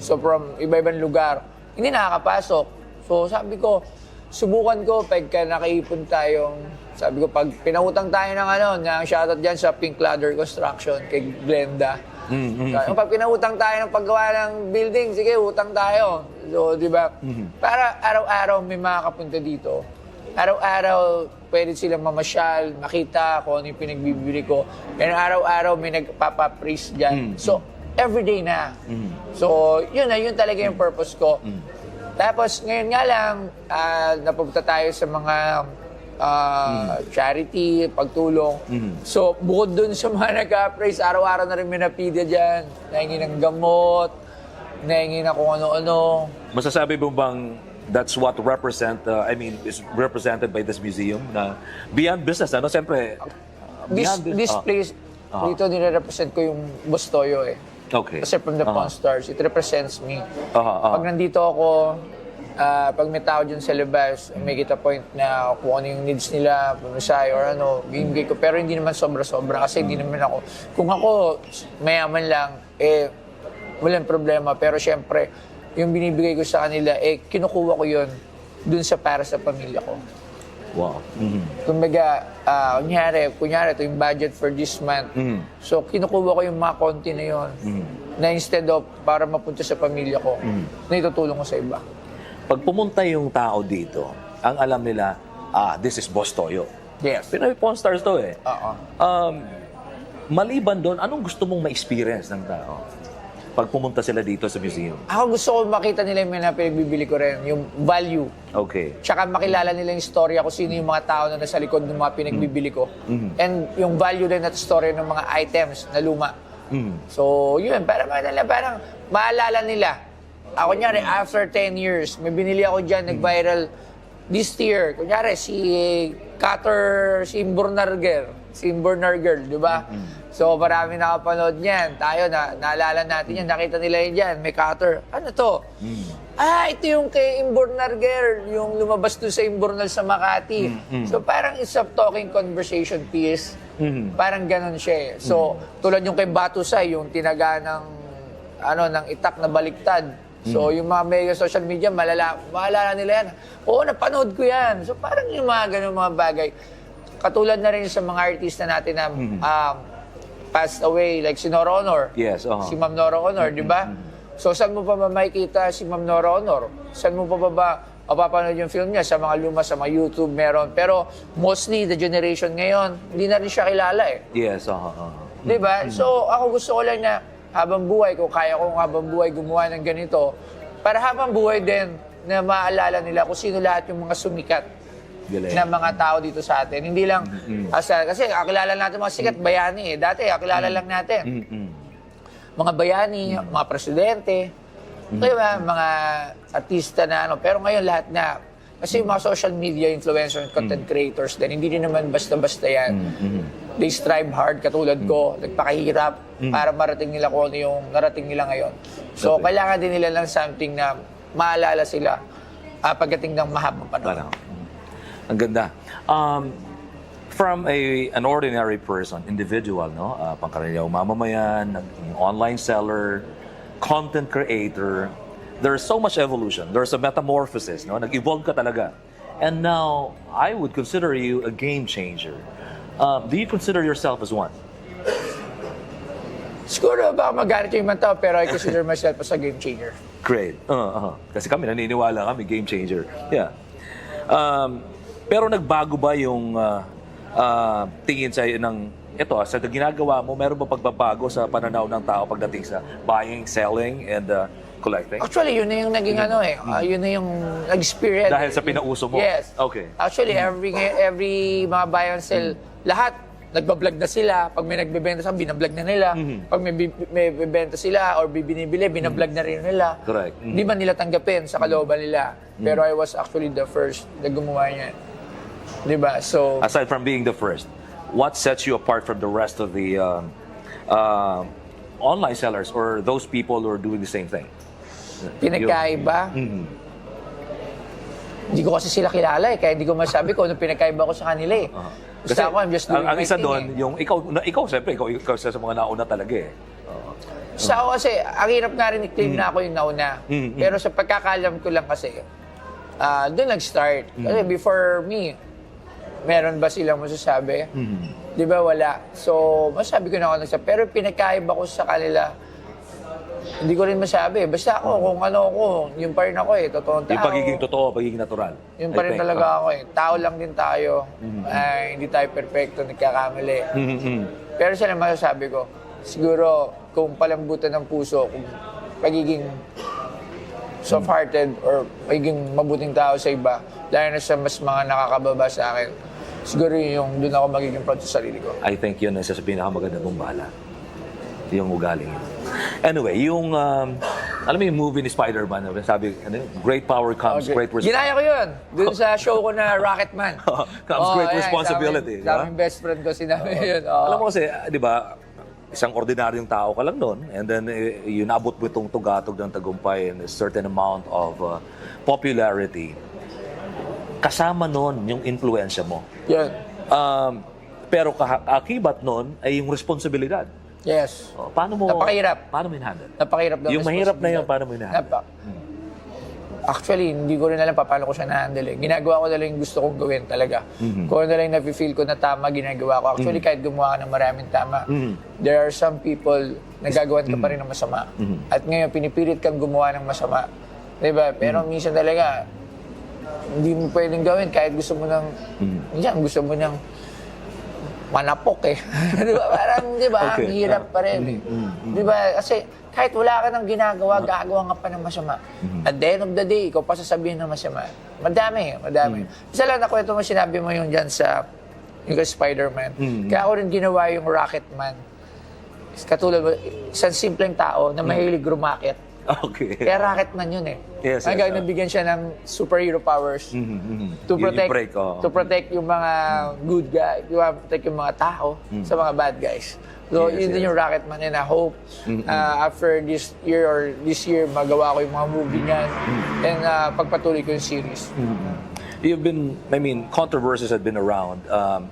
Speaker 5: So, from iba-ibang lugar. Hindi nakakapasok. So, sabi ko, subukan ko, pagka nakaipon tayong... Sabi ko, pag pinautang tayo ng shoutout dyan sa Pink Ladder Construction, kay Glenda. So, pag pinautang tayo ng paggawa ng building, sige, utang tayo. So, di ba? Para araw-araw may makakapunta dito. Araw-araw, pwede silang mamasyal, makita kung ano yung pinagbibili ko. And araw-araw may nagpapapraise dyan. So, everyday na. So, yun talaga yung purpose ko. Tapos, ngayon nga lang, napupunta tayo sa mga charity, pagtulong. So, bukod dun sa mga nag-appraise, araw-araw na rin may napidya dyan. Nahingi ng gamot, nahingi na kung ano-ano.
Speaker 4: Masasabi mo bang that's what is represented by this museum na beyond business, ano? Siyempre,
Speaker 5: This place, dito nire-represent ko yung Boss Toyo eh.
Speaker 4: Okay.
Speaker 5: Kasi from the Pawn Stars, it represents me. Pag nandito ako, pag may tao dyan sa labas, may kita point na kung ano yung needs nila, pumasay or ano, bibigay ko. Pero hindi naman sobra-sobra kasi hindi naman ako. Kung ako mayaman lang, walang problema. Pero syempre, yung binibigay ko sa kanila, kinukuha ko yun dun sa para sa pamilya ko.
Speaker 4: Wow.
Speaker 5: Kumbaga, kunyari, ito yung budget for this month. So, kinukuha ko yung mga konti na yun na instead of para mapunta sa pamilya ko, na itutulong ko sa iba.
Speaker 4: Pag pumunta yung tao dito, ang alam nila, this is Boss Toyo.
Speaker 5: Yes.
Speaker 4: Pinoy Pawn Stars to eh.
Speaker 5: Oo.
Speaker 4: Maliban doon, anong gusto mong ma-experience ng tao pag pumunta sila dito sa museum?
Speaker 5: Ako gusto ko makita nila yung mga pinagbibili ko rin, yung value.
Speaker 4: Okay.
Speaker 5: Tsaka makilala nila yung storya kung sino yung mga tao na nasa likod ng mga pinagbibili ko. And yung value din at story ng mga items na luma. So, yun, parang maalala nila. Ako kunyari, after 10 years, may binili ako dyan, nag-viral this year. Kunyari, si Cutter, si Imbornar Girl, di ba? So, marami nakapanood niyan. Tayo, naalala natin yan, nakita nila yun dyan, may Cutter. Ano to? Ito yung kay Imbornar Girl, yung lumabas doon sa Imbornal sa Makati. So, parang it's a talking conversation piece. Parang ganun siya eh. So, tulad yung kay Batusay, yung tinaga ng itak na baliktad. So, yung mga mega social media, maalala nila yan. Oo, napanood ko yan. So, parang yung mga ganun mga bagay. Katulad na rin sa mga artista natin na passed away, like si Nora Honor.
Speaker 4: Yes,
Speaker 5: Si Ma'am Nora Honor, di ba? So, saan mo pa ba makikita si Ma'am Nora Honor? Saan mo pa ba mapapanood yung film niya? Sa mga luma, sa mga YouTube meron. Pero, mostly, the generation ngayon, hindi na rin siya kilala eh.
Speaker 4: Yes,
Speaker 5: Di ba? So, ako gusto ko lang na habang buhay, kung kaya kong habang buhay gumawa ng ganito, para habang buhay din na maalala nila kung sino lahat yung mga sumikat na mga tao dito sa atin. Hindi lang, kasi kakilala natin mga sikat, bayani eh. Dati, kakilala lang natin. Mga bayani, mga presidente, diba? Mga artista na ano. Pero ngayon lahat na, kasi yung mga social media influencers, content creators din, hindi din naman basta-basta yan. They strive hard, katulad ko, nagpakahirap para marating nila kung ano yung narating nila ngayon. So, kailangan din nila lang something na maalala sila pagdating ng mahabang panahon.
Speaker 4: Ang ganda. From an ordinary person, individual, no? Pangkaraniwang mamamayan, online seller, content creator, there's so much evolution. There's a metamorphosis, no? Nag-evolve ka talaga. And now, I would consider you a game changer. Do you consider yourself as one?
Speaker 5: Siguro baka magalit yung ibang tao, pero I consider myself as a game changer.
Speaker 4: Great. Kasi kami, naniniwala kami, game changer. Yeah. Pero nagbago ba yung tingin sa'yo ng ito, sa ginagawa mo, meron ba pagbabago sa pananaw ng tao pagdating sa buying, selling, and collecting?
Speaker 5: Actually, yun na yung naging yun na yung experience.
Speaker 4: Dahil sa pinauso mo?
Speaker 5: Yes.
Speaker 4: Okay.
Speaker 5: Actually, every mga buy and sell, lahat, nagbablog na sila. Pag may nagbebenta sila, binablog na nila. Pag may bibenta sila or binibili, binablog na rin nila.
Speaker 4: Correct.
Speaker 5: Di ba nila tanggapin sa kalooban nila? Pero I was actually the first na gumawa niyan. Di ba? So,
Speaker 4: Aside from being the first, what sets you apart from the rest of the online sellers or those people who are doing the same thing?
Speaker 5: pinagkaiba. Hindi ko kasi sila kilala eh, kaya hindi ko masabi kung ano pinagkaiba ko sa kanila eh. Basta ako, I'm just doing
Speaker 4: ang
Speaker 5: my
Speaker 4: isa
Speaker 5: thing
Speaker 4: doon,
Speaker 5: eh.
Speaker 4: yung ikaw siyempre, ikaw isa sa mga nauna talaga eh.
Speaker 5: Sa ako kasi, ang hirap nga rin i-claim na ako yung nauna. Pero sa pagkakalam ko lang kasi, doon nag-start. Kasi before me, meron ba silang masasabi? Di ba wala? So, masabi ko na ako nagsabi. Pero pinagkaiba ko sa kanila, hindi ko rin masabi. Basta ako, kung ano ako, yun pa rin ako eh. Totoong tao.
Speaker 4: Yung pagiging totoo, pagiging natural.
Speaker 5: Yun pa rin talaga ako eh. Tao lang din tayo. Hindi tayo perfecto, nagkakamali. Pero sila masasabi ko, siguro kung palambutan ng puso, kung pagiging soft-hearted or pagiging mabuting tao sa iba, lalo na sa mas mga nakakababa sa akin, siguro yung doon ako magiging proud sa sarili ko.
Speaker 4: I think yun isa sa pinakamaganda mong bala. Yung ugaling yun. Anyway, yung, alam mo yung movie ni Spider-Man, sabi, great power comes great responsibility.
Speaker 5: Ginaya ko yun. Doon sa show ko na Rocketman.
Speaker 4: Comes great responsibility.
Speaker 5: Sa aming best friend ko, sinabi yun.
Speaker 4: Alam mo kasi, di ba, isang ordinaryong tao ka lang noon, and then yun, abot mo itong tugatog ng tagumpay and a certain amount of popularity. Kasama noon yung influensya mo.
Speaker 5: Yan.
Speaker 4: Pero akibat noon ay yung responsibilidad.
Speaker 5: Yes.
Speaker 4: Paano mo
Speaker 5: Napakahirap.
Speaker 4: Paano mo in-handle?
Speaker 5: Napakahirap daw.
Speaker 4: Yung mahirap na yun, paano mo in-handle?
Speaker 5: Actually, hindi ko rin alam paano ko siya na-handle. Ginagawa ko na lang yung gusto kong gawin talaga. Kung ano lang yung nafe-feel ko na tama, ginagawa ko. Actually, kahit gumawa ka ng maraming tama, there are some people na gagawan ka pa rin ng masama. At ngayon, pinipilit kang gumawa ng masama. Diba? Pero minsan talaga, hindi mo pwedeng gawin kahit gusto mo ng, minsan gusto mo ng manapok eh. Diba? Parang, diba?
Speaker 4: Okay.
Speaker 5: Ang hirap pa rin. Diba? Kasi kahit wala ka ng ginagawa, gagawa ka pa ng masama. At the end of the day, ikaw pa sasabihin ng masama. Madami. Isa lang nakwento mo, sinabi mo yung dyan sa yung kay Spider-Man. Kaya ako rin ginawa yung Rocketman. Katulad mo, isang simpleng tao na mahilig rumakit.
Speaker 4: Okay.
Speaker 5: Kaya Rocketman yun eh.
Speaker 4: Yes,
Speaker 5: Hanggang nabigyan siya ng superhero powers to protect yung mga good guys, protect yung mga tao sa mga bad guys. So,
Speaker 4: Yes,
Speaker 5: yun din yung Rocketman, and I hope after this year magawa ko yung mga movie niyan and pagpatuloy ko yung series.
Speaker 4: You've been, controversies have been around.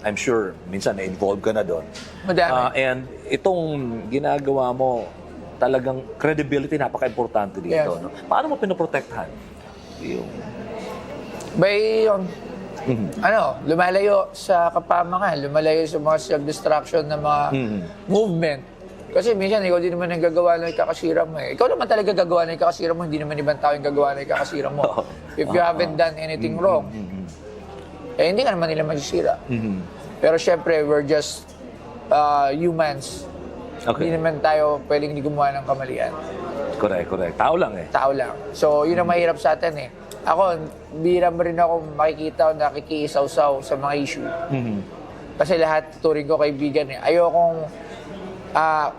Speaker 4: I'm sure, minsan na-involved ka na doon.
Speaker 5: Madami.
Speaker 4: And itong ginagawa mo, talagang credibility, napaka-importante dito.
Speaker 5: Yes.
Speaker 4: No? Paano mo pinoprotektahan? Yung...
Speaker 5: By, lumalayo sa kapamakan, lumalayo sa mga self-destruction na mga movement. Kasi minsan, ikaw din naman ang gagawa ng ikakasira mo eh. Ikaw naman talaga gagawa ng ikakasira mo, hindi naman ibang tao yung gagawa ng ikakasira mo. If you haven't done anything wrong, eh hindi ka naman nila masisira. Pero syempre, we're just humans.
Speaker 4: Okay.
Speaker 5: Hindi naman tayo pwedeng hindi gumawa ng kamalian.
Speaker 4: Correct. Tao lang eh.
Speaker 5: Tao lang. So, yun ang mahirap sa atin eh. Ako, bihira mo rin ako makikita o nakikiisaw-saw sa mga issue. Kasi lahat tuturing ko kaibigan eh. Ayokong,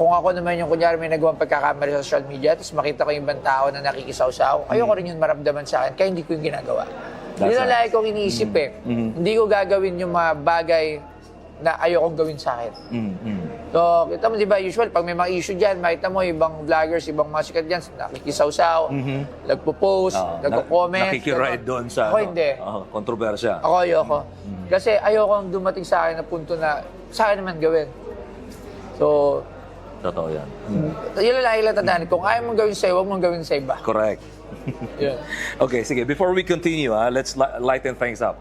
Speaker 5: kung ako naman yung kunyari may nagawang pagkakamali sa social media, tapos makita ko yung ibang tao na nakikisaw-saw, ayoko rin yun maramdaman sa akin, kaya hindi ko yung ginagawa. Yun ang lagi kong iniisip eh. Hindi ko gagawin yung mga bagay na ayokong gawin sa akin. So, kita mo, di ba, usual, pag may mga issue dyan, makita mo, ibang vloggers, ibang mga sikat dyan, nakikisaw-saw, nagpo-post, nagko-comment.
Speaker 4: Nakikiride doon sa
Speaker 5: Ako hindi.
Speaker 4: kontrobersya.
Speaker 5: Ako ayoko. Kasi ayokong dumating sa akin na punto na sa akin naman gawin. So,
Speaker 4: Totoo yan.
Speaker 5: yun lang lagi lang tandaan. Kung ayaw mong gawin sa'yo, huwag mong gawin sa iba.
Speaker 4: Correct.
Speaker 5: Yun.
Speaker 4: Okay, sige. Before we continue, let's lighten things up.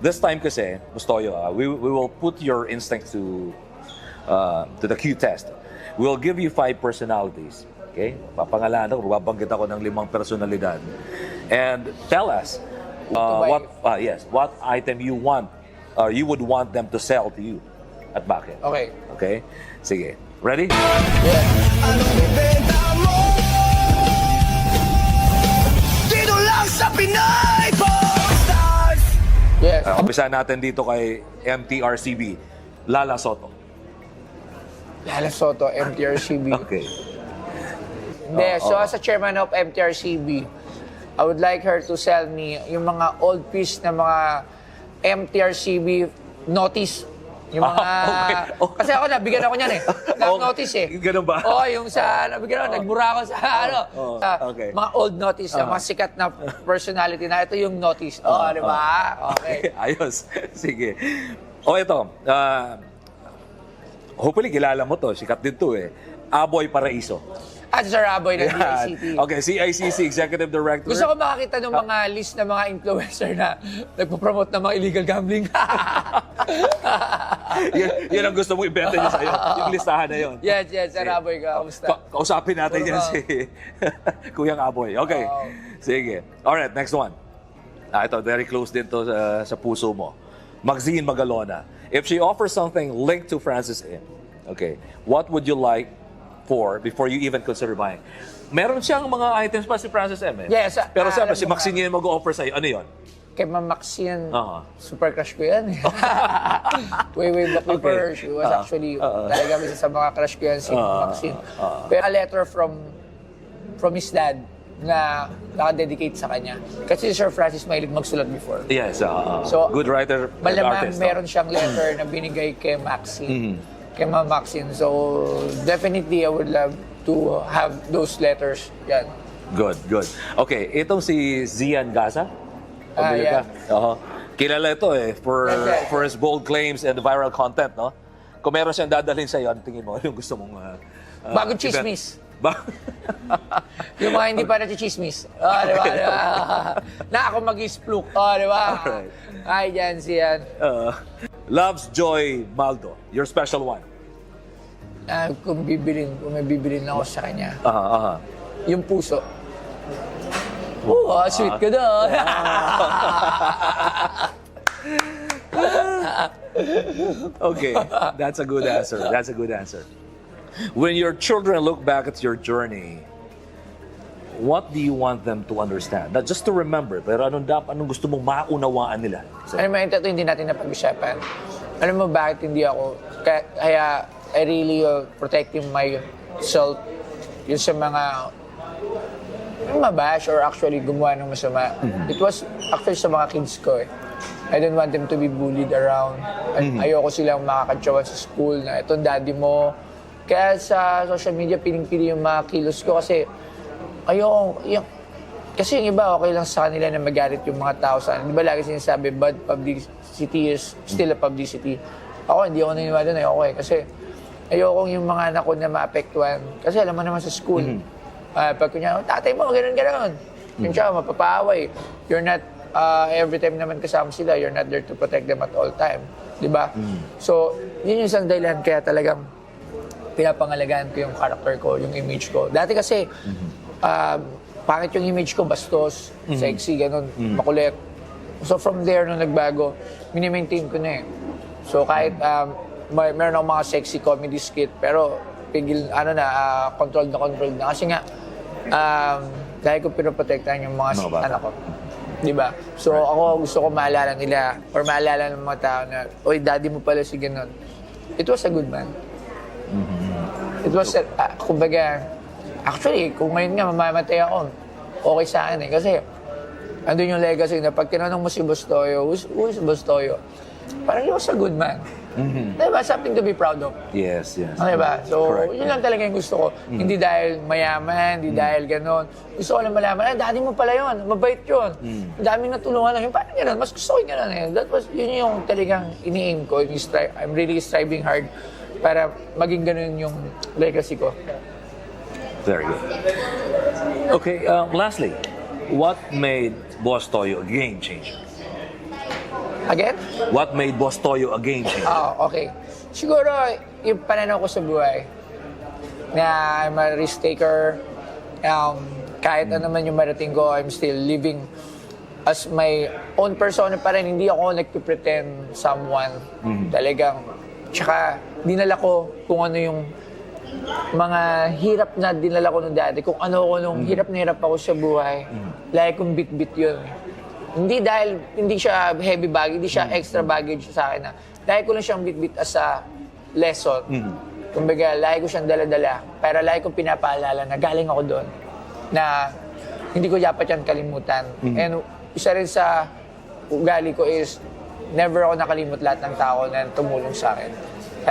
Speaker 4: This time kasi, Bustoyo, we will put your instincts to the Q test. We'll give you 5 personalities. Okay? Papangalanan ko, babanggit ako ng 5 personalidad. And tell us what item you want or you would want them to sell to you at bakit.
Speaker 5: Okay.
Speaker 4: Okay? Sige. Ready?
Speaker 5: Yeah.
Speaker 3: Dito lang sa Pinay Stars!
Speaker 5: Yes.
Speaker 4: Umpisa natin dito kay MTRCB, Lala Soto.
Speaker 5: Lala Soto, MTRCB.
Speaker 4: Okay.
Speaker 5: Hindi, so as a chairman of MTRCB, I would like her to sell me yung mga old piece na mga MTRCB notice. Yung mga...
Speaker 4: Okay.
Speaker 5: Kasi ako, nabigyan ako niyan eh. Notice eh.
Speaker 4: Ganun ba?
Speaker 5: Oo, yung sa... Nabigyan ako, nagbura ako sa sa
Speaker 4: okay.
Speaker 5: mga old notice na mga sikat na personality na ito yung notice. Di ba? Okay.
Speaker 4: Ayos. Sige. Ito. Hopefully, kilala mo to. Sikat din to eh. Aboy Paraiso.
Speaker 5: At Sir Aboy ng DICT.
Speaker 4: Okay, CICC Executive Director.
Speaker 5: Gusto ko makakita ng mga list ng mga influencer na nagpo-promote ng mga illegal gambling.
Speaker 4: Yan ang gusto mong ibenta niya sa'yo. Yung listahan na yun.
Speaker 5: Yes, Sir Aboy, kamusta?
Speaker 4: Kausapin natin yan si Kuyang Aboy. Okay. Sige. Alright, next one. Ito, very close din to sa puso mo. Maxine Magalona. If she offers something linked to Francis M, okay, what would you like before you even consider buying? Meron siyang mga items pa si Francis M.
Speaker 5: Yes.
Speaker 4: Pero siyempre,
Speaker 5: alam
Speaker 4: si
Speaker 5: mo
Speaker 4: Maxine yung mag-offer sa'yo. Ano yun?
Speaker 5: Kay Ma'am Maxine, super crush ko yan. way back before, she was actually, talaga isa sa mga crush ko yan, si Maxine. Pero a letter from his dad na naka-dedicate sa kanya. Kasi si Sir Francis mahilig magsulat before.
Speaker 4: Yes.
Speaker 5: So,
Speaker 4: good writer and
Speaker 5: malamang
Speaker 4: artist.
Speaker 5: meron siyang letter na binigay kay Maxine kay Ma'am Maxine. So, definitely, I would love to have those letters. Yan.
Speaker 4: Good, good. Okay, itong si Zian Gaza. Pamilya
Speaker 5: yeah.
Speaker 4: ka? Oo. Kilala ito for his bold claims and viral content, no? Kung meron siyang dadalhin sa'yo, ano tingin mo? Ano yung gusto mong
Speaker 5: Bagong
Speaker 4: event?
Speaker 5: chismis. Yung mga hindi pa na-chismis. Di ba? Na ako mag-splook. Di ba?
Speaker 4: Alright.
Speaker 5: Ay, dyan siyan.
Speaker 4: Loves Joy Maldo, your special one.
Speaker 5: Kung may bibilin ako sa kanya. Yung puso. Sweet ka doon.
Speaker 4: Okay, that's a good answer. That's a good answer. When your children look back at your journey, what do you want them to understand? Not just to remember, pero anong gusto mong maunawaan nila?
Speaker 5: Alam mo, ito hindi natin napag-usapan. Alam mo bakit hindi ako, kaya I really protecting myself yun sa mga mabash or actually gumawa ng masama. It was actually sa mga kids ko eh. I don't want them to be bullied around. Ayoko silang makakatsawan sa school na itong daddy mo. Kaya sa social media, piling-pili yung mga kilos ko kasi ayoko, kasi yung iba okay lang sa kanila na magalit yung mga tao sa kanila. Di ba lagi sinasabi, bad publicity is still a publicity. Ako, hindi ako naniniwala na ayoko eh. Kasi ayoko yung mga anak ko na maapektuhan. Kasi alam mo naman sa school, pag kunya, tatay mo, gano'n. Yung siya, mapapaaway. You're not, every time naman kasama sila, you're not there to protect them at all time. Di ba? So, yun yung isang dahilan kaya talagang pinapangalagaan ko yung character ko, yung image ko. Dati kasi, pangit yung image ko, bastos, sexy, gano'n, makulit. So from there, nung nagbago, minimaintain ko na eh. So kahit meron akong mga sexy comedy skit, pero controlled na. Kasi nga, dahil ko pinoprotektahan yung mga anak ko. Diba? So ako gusto ko maalala nila, or maalala ng mga tao na, oy, daddy mo pala si gano'n. It was a good man. It was, kumbaga, actually, kung ngayon nga mamamatay ako, okay sa akin eh. Kasi, andun yung legacy na pag tinanong mo si Bustoyo, who is Bustoyo? Parang he was a good man. Diba? Something to be proud of.
Speaker 4: Yes, yes.
Speaker 5: Diba? So,
Speaker 4: Correct.
Speaker 5: yun lang talaga yung gusto ko. Hindi dahil mayaman, hindi dahil ganon. Gusto ko lang malaman, daddy mo pala yun, mabait yun. Daming natulungan lang yun. Parang ganon, mas gusto ko yung ganon eh. Yun yung talagang ini-aim ko. I'm really striving hard para maging ganon yung legacy ko.
Speaker 4: Very good. Okay, lastly, what made Boss Toyo a game changer?
Speaker 5: Again?
Speaker 4: What made Boss Toyo a game changer?
Speaker 5: Okay. Siguro, yung pananaw ko sa buhay, na I'm a risk taker, kahit ano man yung marating ko, I'm still living as my own persona pa rin. Hindi ako nagpipretend someone. Talagang, tsaka dinala ko kung ano yung mga hirap na dinala ko nung dati. Kung ano ko nung hirap na hirap ako sa buhay, lagi kong bit-bit yun. Hindi dahil hindi siya heavy baggage, hindi siya extra baggage sa akin. Dahil ko lang siyang bit-bit as a lesson. Kumbaga, lagi ko siyang dala-dala. Pero lagi kong pinapaalala na galing ako doon. Na hindi ko dapat yan kalimutan. And isa rin sa ugali ko is never ako nakalimut lahat ng tao na tumulong sa akin.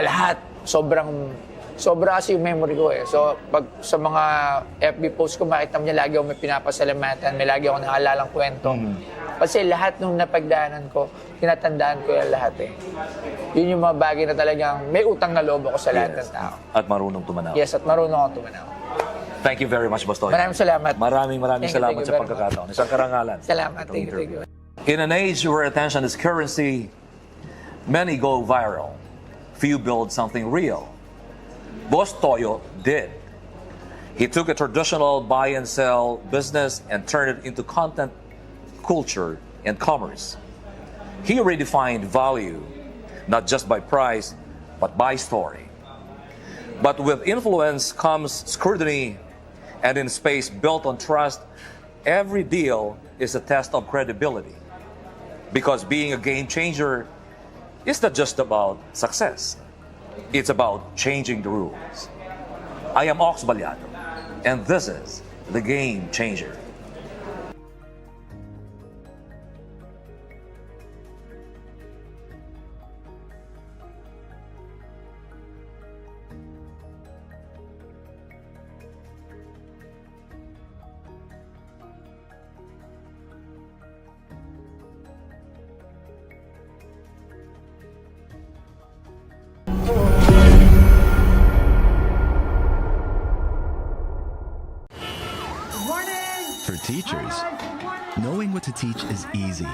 Speaker 5: Lahat. Sobra kasi yung memory ko eh. So, pag sa mga FB posts ko, makita mo niya, lagi ako may pinapasalamatan, may lagi ako naalalang kwento. Kasi lahat nung napagdaanan ko, tinatandaan ko yan lahat eh. Yun yung mga bagay na talagang may utang na loob ako sa lahat ng tao.
Speaker 4: At marunong tumanaw.
Speaker 5: Yes, at marunong ako tumanaw.
Speaker 4: Thank you very much, Boss Toyo.
Speaker 5: Maraming salamat.
Speaker 4: Maraming
Speaker 5: Thank you,
Speaker 4: salamat
Speaker 5: thank you
Speaker 4: sa
Speaker 5: very
Speaker 4: pagkakataon. Isang karangalan.
Speaker 5: Salamat.
Speaker 4: Itong
Speaker 5: Thank you.
Speaker 4: interview. In an age where attention is currency, many go viral. Few build something real. Boss Toyo did. He took a traditional buy and sell business and turned it into content, culture, and commerce. He redefined value, not just by price, but by story. But with influence comes scrutiny, and in space built on trust, every deal is a test of credibility. Because being a game changer is not just about success. It's about changing the rules. I am Ox Balyado, and this is The Game Changer.
Speaker 8: For teachers, knowing what to teach is easy.